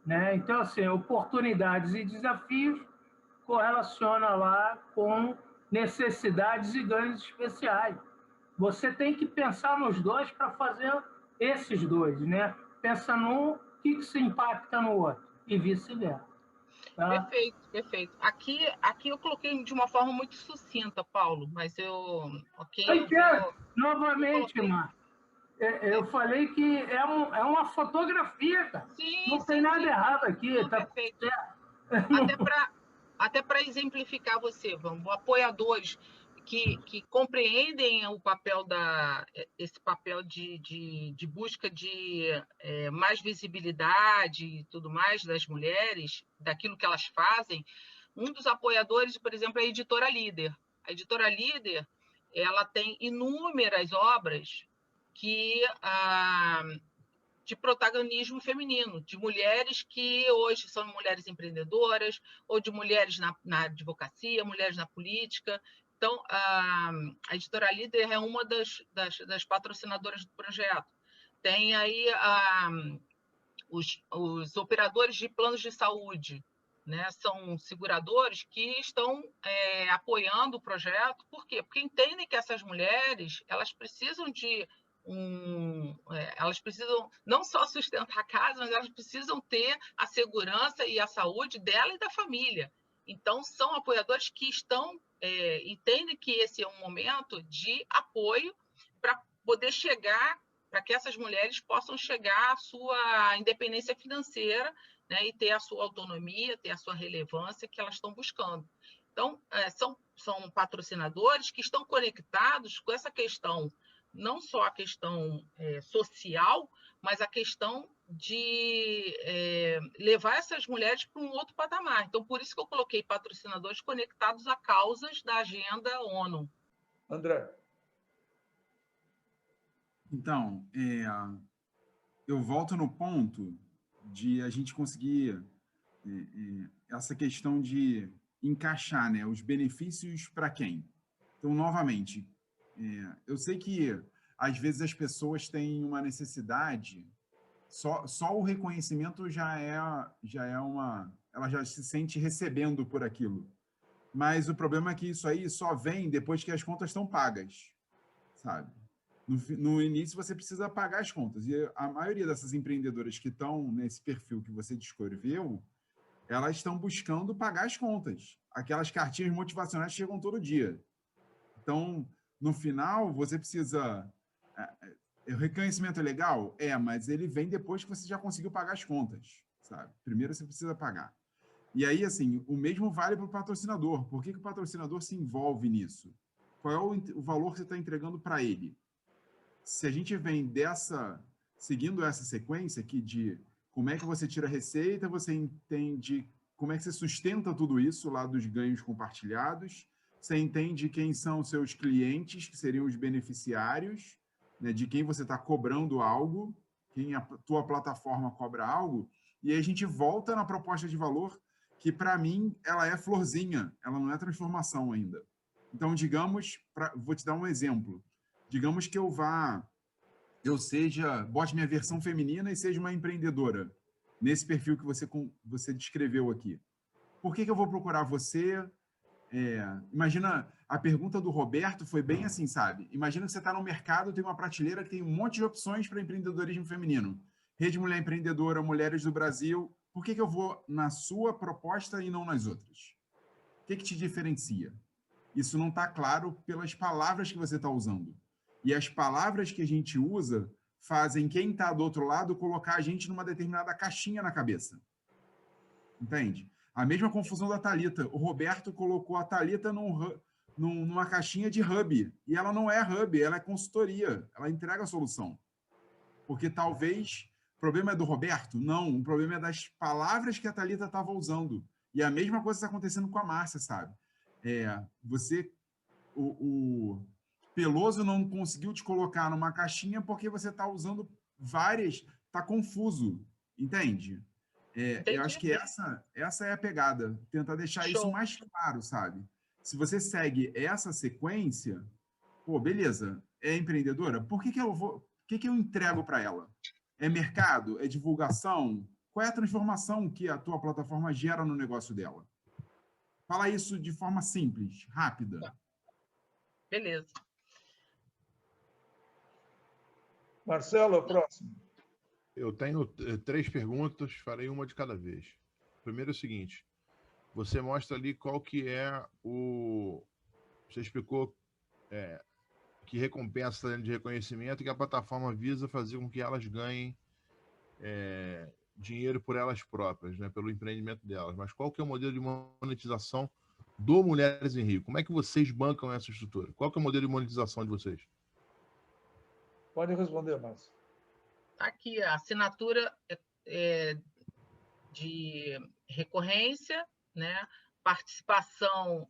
né? Então, assim, oportunidades e desafios correlaciona lá com necessidades e ganhos especiais. Você tem que pensar nos dois para fazer esses dois, né? Pensa num, o que se impacta no outro, e vice-versa. Tá? Perfeito. Aqui eu coloquei de uma forma muito sucinta, Paulo, mas novamente, Marcos, eu falei que é uma fotografia, cara. Não tem nada errado aqui. Não, tá perfeito. Até para exemplificar você, apoiadores que compreendem o papel esse papel de busca de mais visibilidade e tudo mais das mulheres, daquilo que elas fazem. Um dos apoiadores, por exemplo, é a Editora Líder. A Editora Líder, ela tem inúmeras obras de protagonismo feminino, de mulheres que hoje são mulheres empreendedoras, ou de mulheres na advocacia, mulheres na política. Então, a Editora Líder é uma das patrocinadoras do projeto. Tem aí os operadores de planos de saúde, né? São seguradores que estão apoiando o projeto. Por quê? Porque entendem que essas mulheres elas precisam de elas precisam não só sustentar a casa, mas elas precisam ter a segurança e a saúde dela e da família. Então, são apoiadores que entendem que esse é um momento de apoio para poder chegar, para que essas mulheres possam chegar à sua independência financeira, né, e ter a sua autonomia, ter a sua relevância que elas estão buscando. Então, são patrocinadores que estão conectados com essa questão, não só a questão social, mas a questão de levar essas mulheres para um outro patamar. Então, por isso que eu coloquei patrocinadores conectados a causas da agenda ONU. André. Então, eu volto no ponto de a gente conseguir essa questão de encaixar, né, os benefícios para quem. Então, novamente, eu sei que às vezes as pessoas têm uma necessidade, só o reconhecimento já é uma, ela já se sente recebendo por aquilo. Mas o problema é que isso aí só vem depois que as contas estão pagas, sabe? No início você precisa pagar as contas. E a maioria dessas empreendedoras que estão nesse perfil que você descreveu, elas estão buscando pagar as contas. Aquelas cartinhas motivacionais chegam todo dia. Então, no final, você precisa... O reconhecimento é legal? Mas ele vem depois que você já conseguiu pagar as contas, sabe? Primeiro você precisa pagar. E aí, assim, o mesmo vale para o patrocinador. Por que o patrocinador se envolve nisso? Qual é o valor que você está entregando para ele? Se a gente vem seguindo essa sequência aqui de como é que você tira a receita, você entende como é que você sustenta tudo isso lá dos ganhos compartilhados, você entende quem são os seus clientes, que seriam os beneficiários, né, de quem você está cobrando algo, quem a tua plataforma cobra algo, e aí a gente volta na proposta de valor, que para mim ela é florzinha, ela não é transformação ainda. Então, digamos, vou te dar um exemplo. Digamos que bote minha versão feminina e seja uma empreendedora, nesse perfil que você descreveu aqui. Por que eu vou procurar você? Imagina, a pergunta do Roberto foi bem assim, sabe? Imagina que você está no mercado, tem uma prateleira que tem um monte de opções para empreendedorismo feminino. Rede Mulher Empreendedora, Mulheres do Brasil. Por que eu vou na sua proposta e não nas outras? O que te diferencia? Isso não está claro pelas palavras que você está usando. E as palavras que a gente usa fazem quem está do outro lado colocar a gente numa determinada caixinha na cabeça. Entende? A mesma confusão da Thalita. O Roberto colocou a Thalita numa caixinha de hub. E ela não é hub, ela é consultoria. Ela entrega a solução. Porque talvez... O problema é do Roberto? Não. O problema é das palavras que a Thalita estava usando. E a mesma coisa está acontecendo com a Márcia, sabe? O Peloso não conseguiu te colocar numa caixinha porque você está usando várias... Está confuso. Entende? Eu acho que essa é a pegada, tentar deixar isso mais claro, sabe? Se você segue essa sequência, beleza, é empreendedora, por que eu entrego para ela? É mercado? É divulgação? Qual é a transformação que a tua plataforma gera no negócio dela? Fala isso de forma simples, rápida. Beleza. Marcelo, próximo. Eu tenho 3 perguntas, farei uma de cada vez. Primeiro é o seguinte, você mostra ali qual que é Você explicou que recompensa está dentro de reconhecimento e que a plataforma visa fazer com que elas ganhem dinheiro por elas próprias, né, pelo empreendimento delas. Mas qual que é o modelo de monetização do Mulheres em Rio? Como é que vocês bancam essa estrutura? Qual que é o modelo de monetização de vocês? Pode responder, Márcio. Aqui, a assinatura de recorrência, né? Participação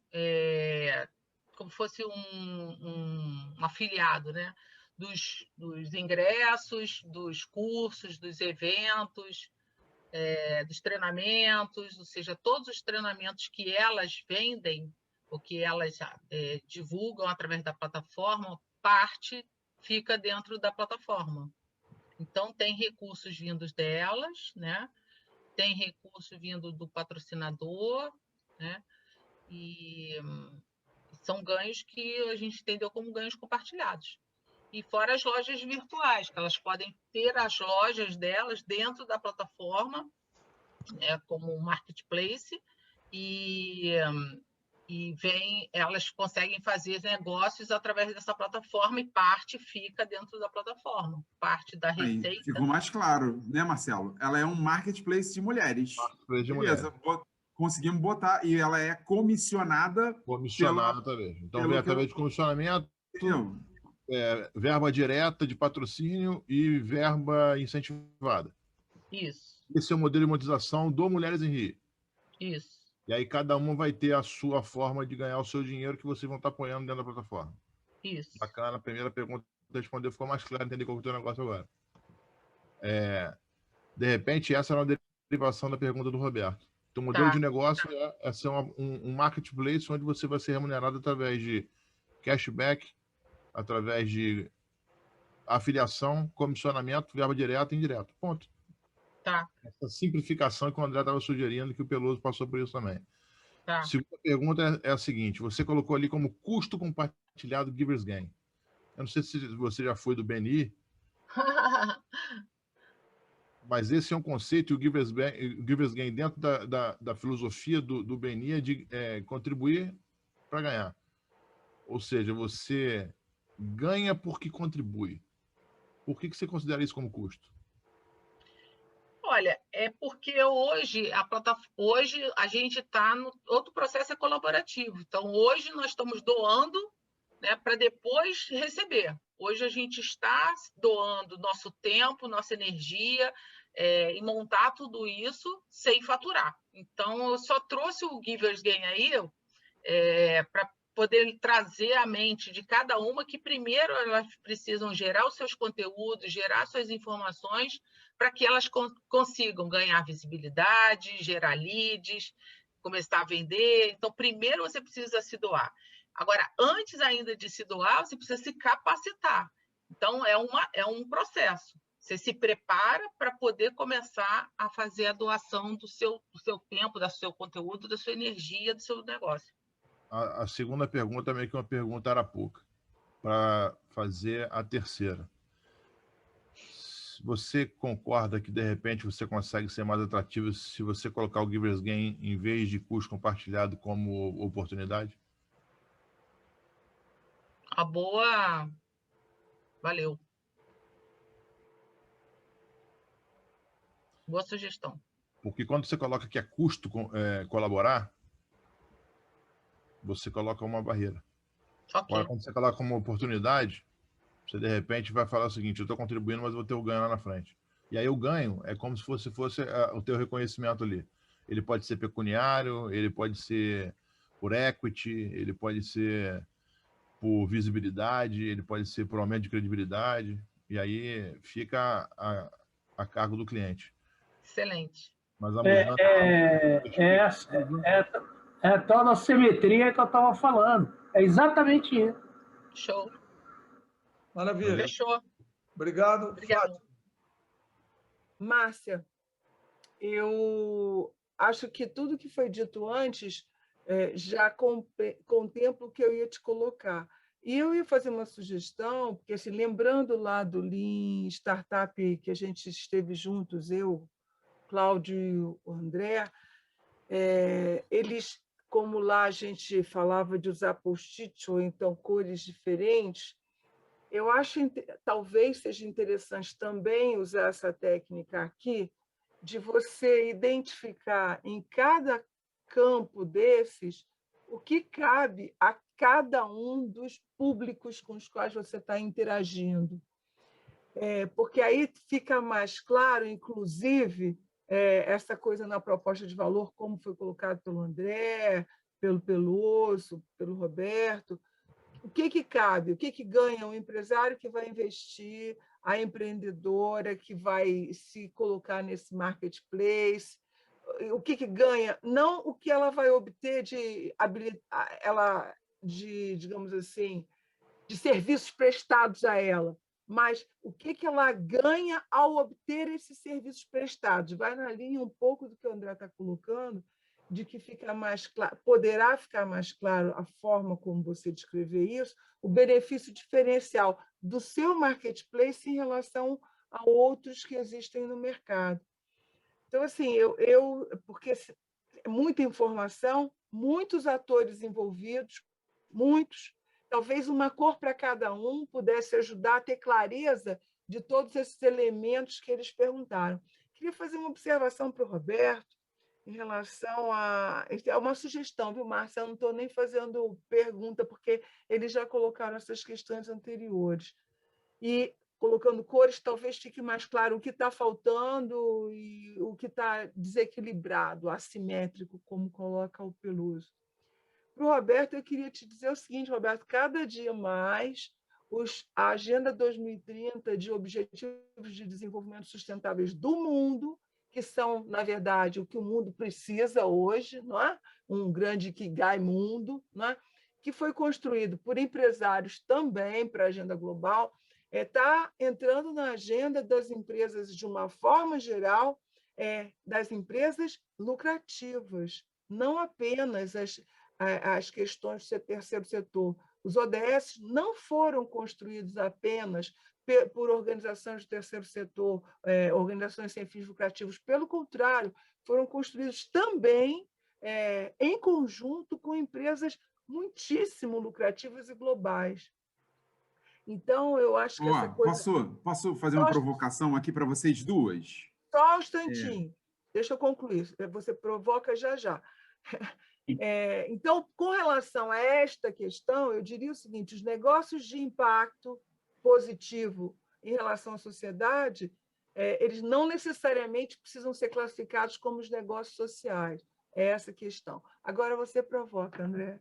como fosse um afiliado, né? Dos ingressos, dos cursos, dos eventos, dos treinamentos, ou seja, todos os treinamentos que elas vendem ou que elas divulgam através da plataforma, parte fica dentro da plataforma. Então, tem recursos vindos delas, né? Tem recurso vindo do patrocinador, né? E são ganhos que a gente entendeu como ganhos compartilhados. E fora as lojas virtuais, que elas podem ter as lojas delas dentro da plataforma, né, como um marketplace, e elas conseguem fazer negócios através dessa plataforma e parte fica dentro da plataforma, parte da Aí, receita. ficou mais claro, né, Marcelo? Ela é um marketplace de mulheres. Marketplace de Beleza, conseguimos botar, e ela é comissionada. Comissionada também. Então, vem através de comissionamento, Entendeu? verba direta de patrocínio e verba incentivada. Isso. Esse é o modelo de monetização do Mulheres em Rio. Isso. E aí cada uma vai ter a sua forma de ganhar o seu dinheiro que vocês vão estar apoiando dentro da plataforma. Isso. Bacana, a primeira pergunta respondeu, ficou mais claro, entender qual é o teu negócio agora. De repente, essa era uma derivação da pergunta do Roberto. Então, o modelo de negócio é ser um marketplace onde você vai ser remunerado através de cashback, através de afiliação, comissionamento, verba direta e indireta. Ponto. Tá. Essa simplificação que o André estava sugerindo, que o Peloso passou por isso também. Tá. Segunda pergunta é a seguinte: você colocou ali como custo compartilhado Givers Gain. Eu não sei se você já foi do BNI, mas esse é um conceito, e o Givers Gain dentro da filosofia do BNI é de contribuir para ganhar. Ou seja, você ganha porque contribui. Por que você considera isso como custo? Olha, é porque hoje a gente está no outro processo colaborativo. Então, hoje nós estamos doando, né, para depois receber. Hoje a gente está doando nosso tempo, nossa energia, e montar tudo isso sem faturar. Então, eu só trouxe o Givers Gain aí para poder trazer à mente de cada uma que primeiro elas precisam gerar os seus conteúdos, gerar suas informações, para que elas consigam ganhar visibilidade, gerar leads, começar a vender. Então, primeiro você precisa se doar. Agora, antes ainda de se doar, você precisa se capacitar. Então, é um processo. Você se prepara para poder começar a fazer a doação do seu tempo, do seu conteúdo, da sua energia, do seu negócio. A segunda pergunta é meio que uma pergunta arapuca, para fazer a terceira. Você concorda que, de repente, você consegue ser mais atrativo se você colocar o Givers Gain em vez de custo compartilhado como oportunidade? A boa... Valeu. Boa sugestão. Porque quando você coloca que é custo colaborar, você coloca uma barreira. Okay. Agora, quando você coloca como oportunidade, você, de repente, vai falar o seguinte: eu estou contribuindo, mas vou ter o ganho lá na frente. E aí o ganho é como se fosse o teu reconhecimento ali. Ele pode ser pecuniário, ele pode ser por equity, ele pode ser por visibilidade, ele pode ser por aumento de credibilidade, e aí fica a cargo do cliente. Excelente. Mas a é toda a simetria que eu estava falando. É exatamente isso. Show. Maravilha. Fechou. Obrigado. Márcia, eu acho que tudo que foi dito antes já contempla o que eu ia te colocar. E eu ia fazer uma sugestão, porque assim, lembrando lá do Lean Startup que a gente esteve juntos, eu, Cláudio e o André, eles, como lá a gente falava de usar post-it ou então cores diferentes, eu acho talvez seja interessante também usar essa técnica aqui de você identificar em cada campo desses o que cabe a cada um dos públicos com os quais você está interagindo. Porque aí fica mais claro, inclusive, essa coisa na proposta de valor, como foi colocado pelo André, pelo Peloso, pelo Roberto. O que cabe? O que ganha o empresário que vai investir, a empreendedora que vai se colocar nesse marketplace? O que ganha? Não o que ela vai obter digamos assim, de serviços prestados a ela, mas o que ela ganha ao obter esses serviços prestados. Vai na linha um pouco do que o André está colocando, de que fica mais claro, poderá ficar mais claro a forma como você descrever isso, o benefício diferencial do seu marketplace em relação a outros que existem no mercado. Então, assim, porque é muita informação, muitos atores envolvidos, muitos, talvez uma cor para cada um pudesse ajudar a ter clareza de todos esses elementos que eles perguntaram. Queria fazer uma observação para o Roberto, em relação a... É uma sugestão, viu, Márcia? Eu não estou nem fazendo pergunta, porque eles já colocaram essas questões anteriores. E, colocando cores, talvez fique mais claro o que está faltando e o que está desequilibrado, assimétrico, como coloca o Peluso. Para o Roberto, eu queria te dizer o seguinte, Roberto, cada dia mais a Agenda 2030 de Objetivos de Desenvolvimento Sustentáveis do mundo, que são, na verdade, o que o mundo precisa hoje, não é? Um grande Ikigai mundo, não é? Que foi construído por empresários também para a agenda global, está entrando na agenda das empresas de uma forma geral, das empresas lucrativas, não apenas as questões do terceiro setor. Os ODS não foram construídos apenas por organizações do terceiro setor, organizações sem fins lucrativos. Pelo contrário, foram construídos também em conjunto com empresas muitíssimo lucrativas e globais. Então, eu acho que essa coisa... Posso fazer uma provocação aqui para vocês duas? Só um instantinho. Deixa eu concluir. Você provoca já, já. Então, com relação a esta questão, eu diria o seguinte, os negócios de impacto positivo em relação à sociedade, eles não necessariamente precisam ser classificados como os negócios sociais. É essa a questão. Agora você provoca, André.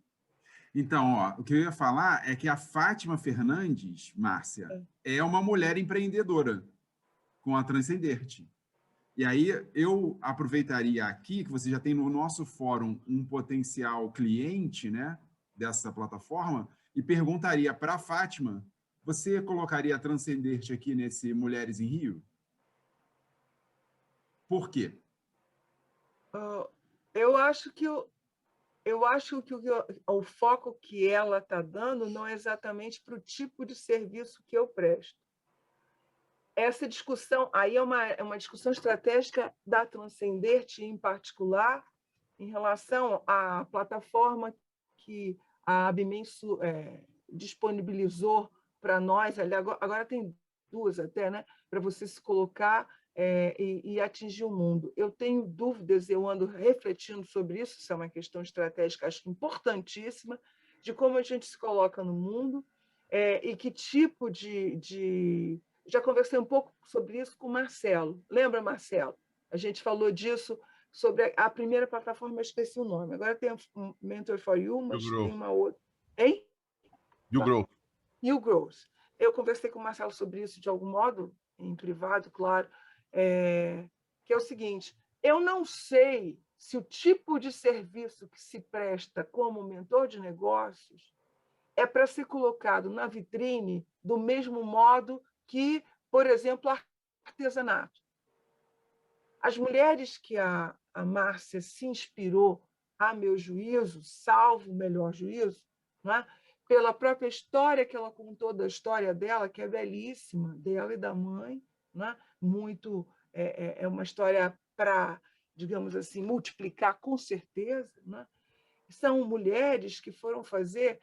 Então, o que eu ia falar é que a Fátima Fernandes, Márcia, é uma mulher empreendedora com a Transcenderte. E aí eu aproveitaria aqui que você já tem no nosso fórum um potencial cliente, né, dessa plataforma e perguntaria para a Fátima, você colocaria a Transcenderte aqui nesse Mulheres em Rio? Por quê? Eu acho que o foco que ela está dando não é exatamente para o tipo de serviço que eu presto. Essa discussão aí é uma discussão estratégica da Transcenderte, em particular, em relação à plataforma que a Abimem disponibilizou para nós. Agora tem duas até, né? Para você se colocar e atingir o mundo. Eu tenho dúvidas, eu ando refletindo sobre isso, isso é uma questão estratégica, acho importantíssima, de como a gente se coloca no mundo e que tipo de... Já conversei um pouco sobre isso com o Marcelo. Lembra, Marcelo? A gente falou disso sobre a primeira plataforma, eu esqueci o nome. Agora tem um Mentor for You, mas tem uma outra. Hein? You Growth. Eu conversei com o Marcelo sobre isso de algum modo, em privado, claro, que é o seguinte, eu não sei se o tipo de serviço que se presta como mentor de negócios é para ser colocado na vitrine do mesmo modo que, por exemplo, artesanato. As mulheres que a Márcia se inspirou, a meu juízo, salvo o melhor juízo, não é? Pela própria história que ela contou da história dela, que é belíssima, dela e da mãe, não é? Muito, é uma história para, digamos assim, multiplicar com certeza. Não é? São mulheres que foram fazer...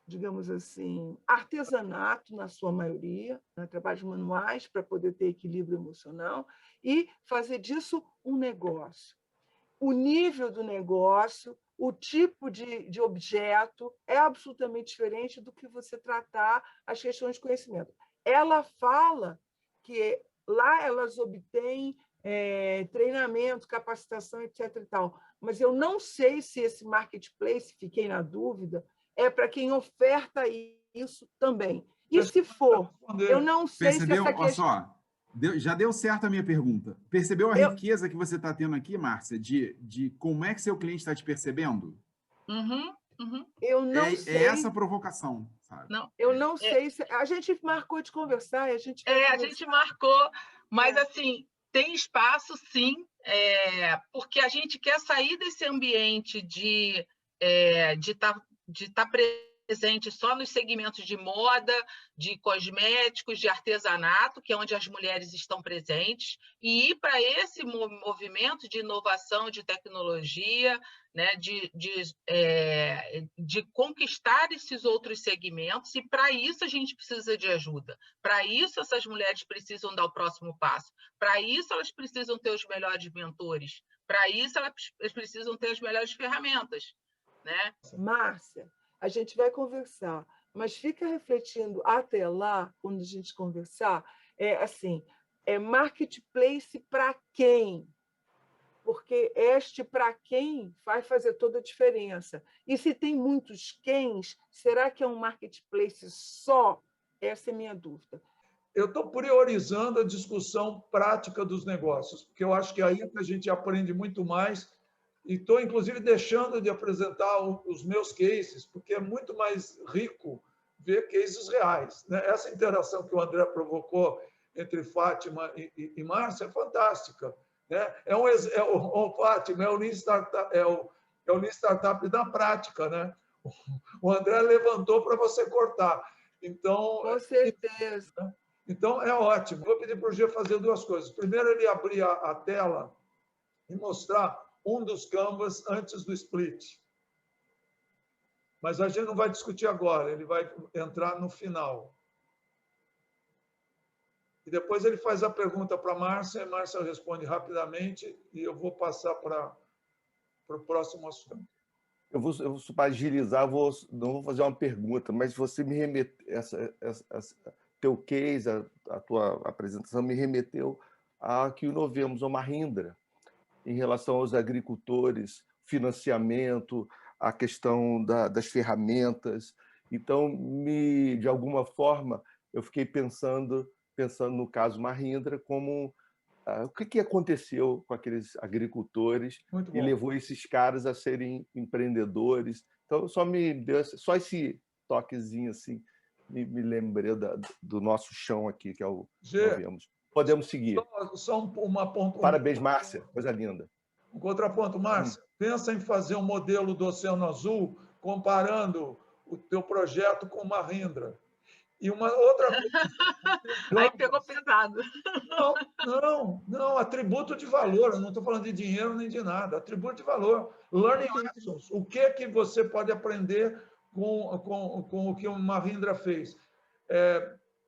digamos assim, artesanato, na sua maioria, né? Trabalhos manuais para poder ter equilíbrio emocional e fazer disso um negócio. O nível do negócio, o tipo de objeto é absolutamente diferente do que você tratar as questões de conhecimento. Ela fala que lá elas obtêm treinamento, capacitação, etc. e tal, mas eu não sei se esse marketplace, fiquei na dúvida, é para quem oferta isso também. E se for, eu não sei se essa questão... Olha só, já deu certo a minha pergunta. Percebeu a riqueza que você está tendo aqui, Márcia, de como é que seu cliente está te percebendo? Eu não sei. É essa a provocação, sabe? Eu não sei se a gente marcou de conversar, a gente vai a gente marcou, mas assim, tem espaço sim, porque a gente quer sair desse ambiente de estar presente só nos segmentos de moda, de cosméticos, de artesanato, que é onde as mulheres estão presentes, e ir para esse movimento de inovação, de tecnologia, né, de conquistar esses outros segmentos, e para isso a gente precisa de ajuda. Para isso essas mulheres precisam dar o próximo passo. Para isso elas precisam ter os melhores mentores. Para isso elas precisam ter as melhores ferramentas, né? Márcia, a gente vai conversar, mas fica refletindo até lá, quando a gente conversar, marketplace para quem? Porque este para quem vai fazer toda a diferença. E se tem muitos quens, será que é um marketplace só? Essa é a minha dúvida. Eu estou priorizando a discussão prática dos negócios, porque eu acho que aí é que a gente aprende muito mais. E estou, inclusive, deixando de apresentar os meus cases, porque é muito mais rico ver cases reais, né? Essa interação que o André provocou entre Fátima e Márcia é fantástica, né? Fátima, é o Lean Startup da prática, né? O André levantou para você cortar. Então, com certeza. Então, é ótimo. Vou pedir para o G fazer duas coisas. Primeiro, ele abrir a tela e mostrar um dos canvas antes do split. Mas a gente não vai discutir agora, ele vai entrar no final. E depois ele faz a pergunta para a Márcia responde rapidamente e eu vou passar para o próximo assunto. Eu vou para agilizar, não vou fazer uma pergunta, mas você me remeteu, teu case, a tua apresentação me remeteu a que nós vemos, a Mahindra, em relação aos agricultores, financiamento, a questão das ferramentas. Então, de alguma forma, eu fiquei pensando no caso Mahindra, como o que aconteceu com aqueles agricultores e levou esses caras a serem empreendedores. Então, só me deu só esse toquezinho assim, me lembrei do nosso chão aqui, que é o que nós vemos. Podemos seguir. Só uma ponto. Parabéns, Márcia. Coisa linda. Um contraponto, Márcia. Pensa em fazer um modelo do Oceano Azul comparando o teu projeto com o Mahindra. E uma outra coisa... Aí pegou pesado. Não, atributo de valor. Eu não estou falando de dinheiro nem de nada. Atributo de valor. Learning lessons. O que você pode aprender com o que o Mahindra fez?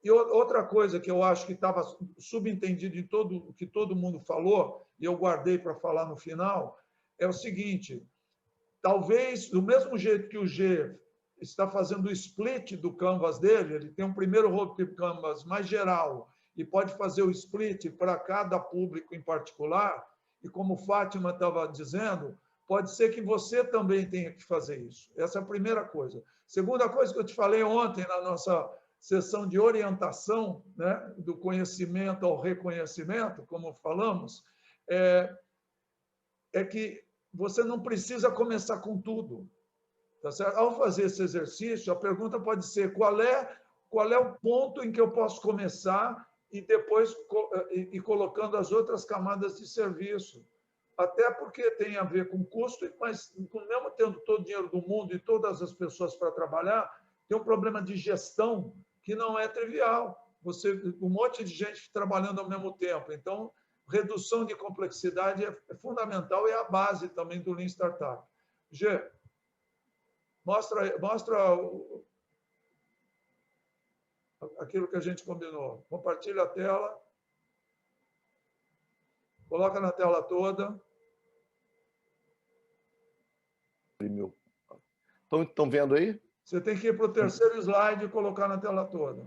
E outra coisa que eu acho que estava subentendido em o que todo mundo falou, e eu guardei para falar no final, é o seguinte: talvez, do mesmo jeito que o G está fazendo o split do canvas dele, ele tem um primeiro road canvas mais geral e pode fazer o split para cada público em particular, e como Fátima estava dizendo, pode ser que você também tenha que fazer isso. Essa é a primeira coisa. Segunda coisa que eu te falei ontem na nossa sessão de orientação, né, do conhecimento ao reconhecimento, como falamos, é que você não precisa começar com tudo. Tá certo? Ao fazer esse exercício, a pergunta pode ser qual é o ponto em que eu posso começar e depois ir colocando as outras camadas de serviço. Até porque tem a ver com custo, mas mesmo tendo todo o dinheiro do mundo e todas as pessoas para trabalhar, tem um problema de gestão que não é trivial. Um monte de gente trabalhando ao mesmo tempo. Então, redução de complexidade é fundamental e é a base também do Lean Startup. G, mostra aquilo que a gente combinou. Compartilha a tela. Coloca na tela toda. Estão vendo aí? Você tem que ir para o terceiro slide e colocar na tela toda.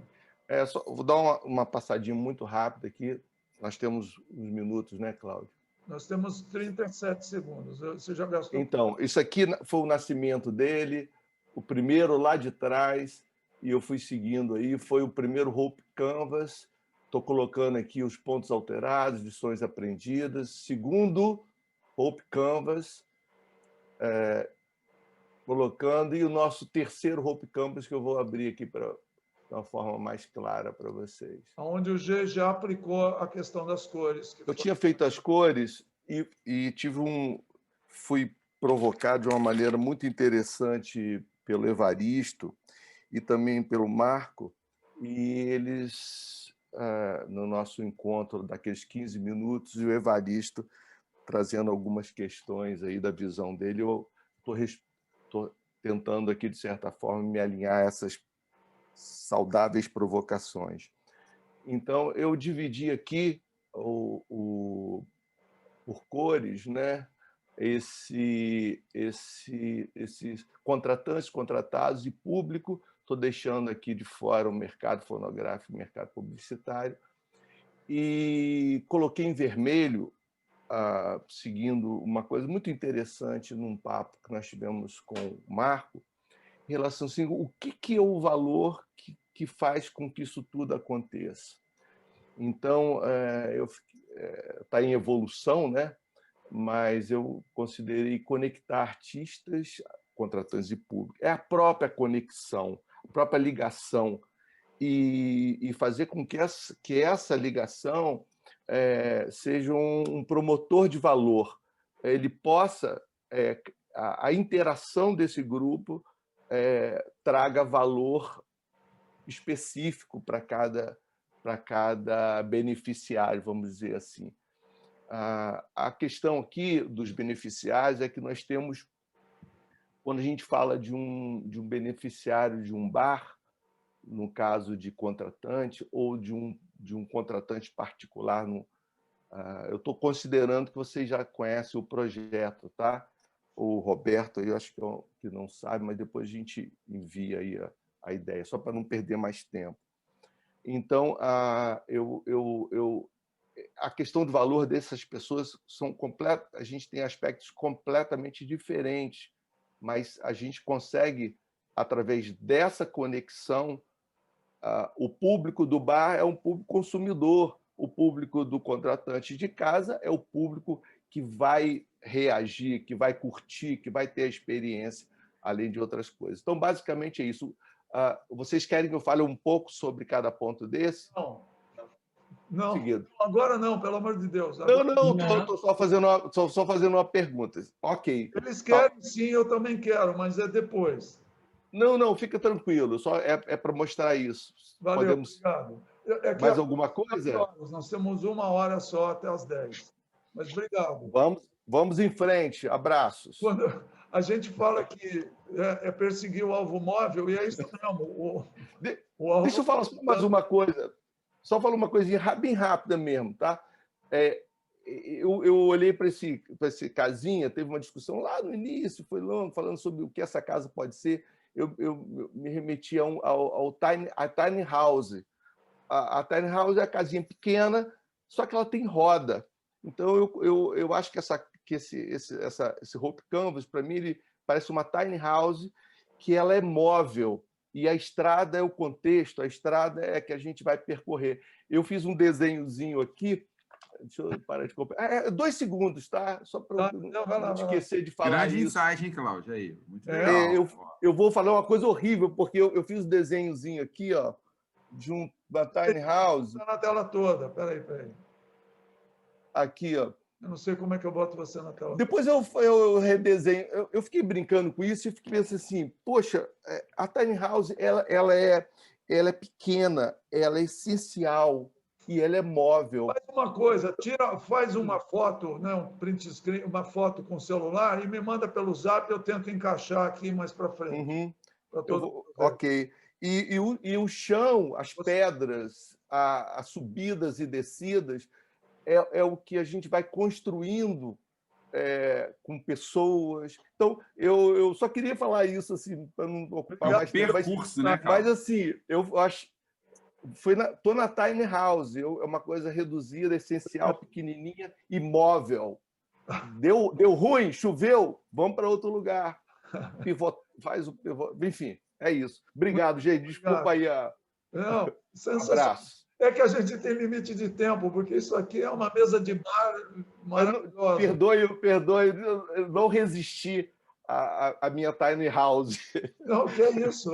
Vou dar uma passadinha muito rápida aqui. Nós temos uns minutos, né, Cláudio? Nós temos 37 segundos. Você já gastou? Então, isso aqui foi o nascimento dele, o primeiro lá de trás, e eu fui seguindo aí. Foi o primeiro Hope Canvas. Estou colocando aqui os pontos alterados, lições aprendidas. Segundo Hope Canvas, colocando, e o nosso terceiro Hope Campus, que eu vou abrir aqui para de uma forma mais clara para vocês. Onde o G já aplicou a questão das cores. Eu tinha feito as cores e fui provocado de uma maneira muito interessante pelo Evaristo e também pelo Marco, e eles, no nosso encontro daqueles 15 minutos, e o Evaristo trazendo algumas questões aí da visão dele, eu estou tentando aqui, de certa forma, me alinhar a essas saudáveis provocações. Então, eu dividi aqui por cores, né? Esses contratantes, contratados e público. Estou deixando aqui de fora o mercado fonográfico, o mercado publicitário. E coloquei em vermelho, seguindo uma coisa muito interessante num papo que nós tivemos com o Marco, em relação assim, o que é o valor que faz com que isso tudo aconteça. Então, está em evolução, né? Mas eu considerei conectar artistas, contratantes e público. É a própria conexão, a própria ligação, e fazer com que essa ligação seja um promotor de valor. Ele possa, a interação desse grupo traga valor específico para cada beneficiário, vamos dizer assim. A questão aqui dos beneficiários é que nós temos, quando a gente fala de um beneficiário de um bar, no caso de contratante, ou de um contratante particular, eu estou considerando que vocês já conhecem o projeto, tá? O Roberto, eu acho que não sabe, mas depois a gente envia aí a ideia, só para não perder mais tempo. Então, a questão do valor dessas pessoas a gente tem aspectos completamente diferentes, mas a gente consegue, através dessa conexão, o público do bar é um público consumidor, o público do contratante de casa é o público que vai reagir, que vai curtir, que vai ter a experiência, além de outras coisas. Então, basicamente é isso. Vocês querem que eu fale um pouco sobre cada ponto desse? Não, Seguido. Agora não, pelo amor de Deus. Não, estou só fazendo uma pergunta. Ok. Eles querem, sim, eu também quero, mas é depois. Não, fica tranquilo, só é para mostrar isso. Valeu, obrigado. Mais alguma coisa? Nós temos 1 hora só até as 10. Mas obrigado. Vamos em frente. Abraços. Quando a gente fala que é perseguir o alvo móvel, e é isso mesmo. Deixa eu falar só mais uma coisa. Só falar uma coisinha bem rápida mesmo, tá? Eu olhei para esse casinha, teve uma discussão lá no início, foi longo, falando sobre o que essa casa pode ser. Eu me remeti a Tiny House. A Tiny House é a casinha pequena, só que ela tem roda. Então, eu acho que esse Hope Canvas, para mim, ele parece uma Tiny House que ela é móvel. E a estrada é o contexto, a estrada é que a gente vai percorrer. Eu fiz um desenhozinho aqui. Deixa eu parar de copiar. 2 segundos, tá? Só para não esquecer de falar grande isso. insight, hein, Cláudio? Aí, muito legal. Eu vou falar uma coisa horrível, porque eu fiz um desenhozinho aqui, ó, de uma tiny house. Está na tela toda. Peraí. Aqui, ó. Eu não sei como é que eu boto você na tela. Depois eu redesenho. Eu fiquei brincando com isso e fiquei pensando assim, poxa, a tiny house ela é pequena, ela é essencial e ela é móvel. Faz uma coisa, faz uma foto, né, um print screen, uma foto com o celular e me manda pelo Zap, eu tento encaixar aqui mais para frente. Ok. E o chão, as pedras, as subidas e descidas, é o que a gente vai construindo com pessoas. Então, eu só queria falar isso, assim, para não ocupar mais tempo. Percurso, né, mas, assim, eu acho... Estou na tiny house, é uma coisa reduzida, essencial, pequenininha e móvel. Deu ruim, choveu, vamos para outro lugar. Faz o pivô. Enfim, é isso. Obrigado, gente. Desculpa aí Não, abraço. É que a gente tem limite de tempo, porque isso aqui é uma mesa de bar maravilhosa. Perdoe, eu não resisti a minha tiny house. Não, que é isso.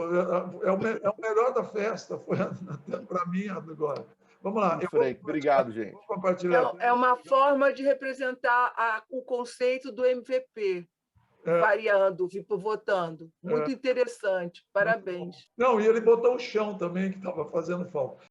É o melhor da festa. Foi para mim agora. Vamos lá. Frank, obrigado, gente. Vou compartilhar. É uma forma de representar o conceito do MVP, variando, votando. Muito interessante. Parabéns. Não, e ele botou o chão também, que estava fazendo falta.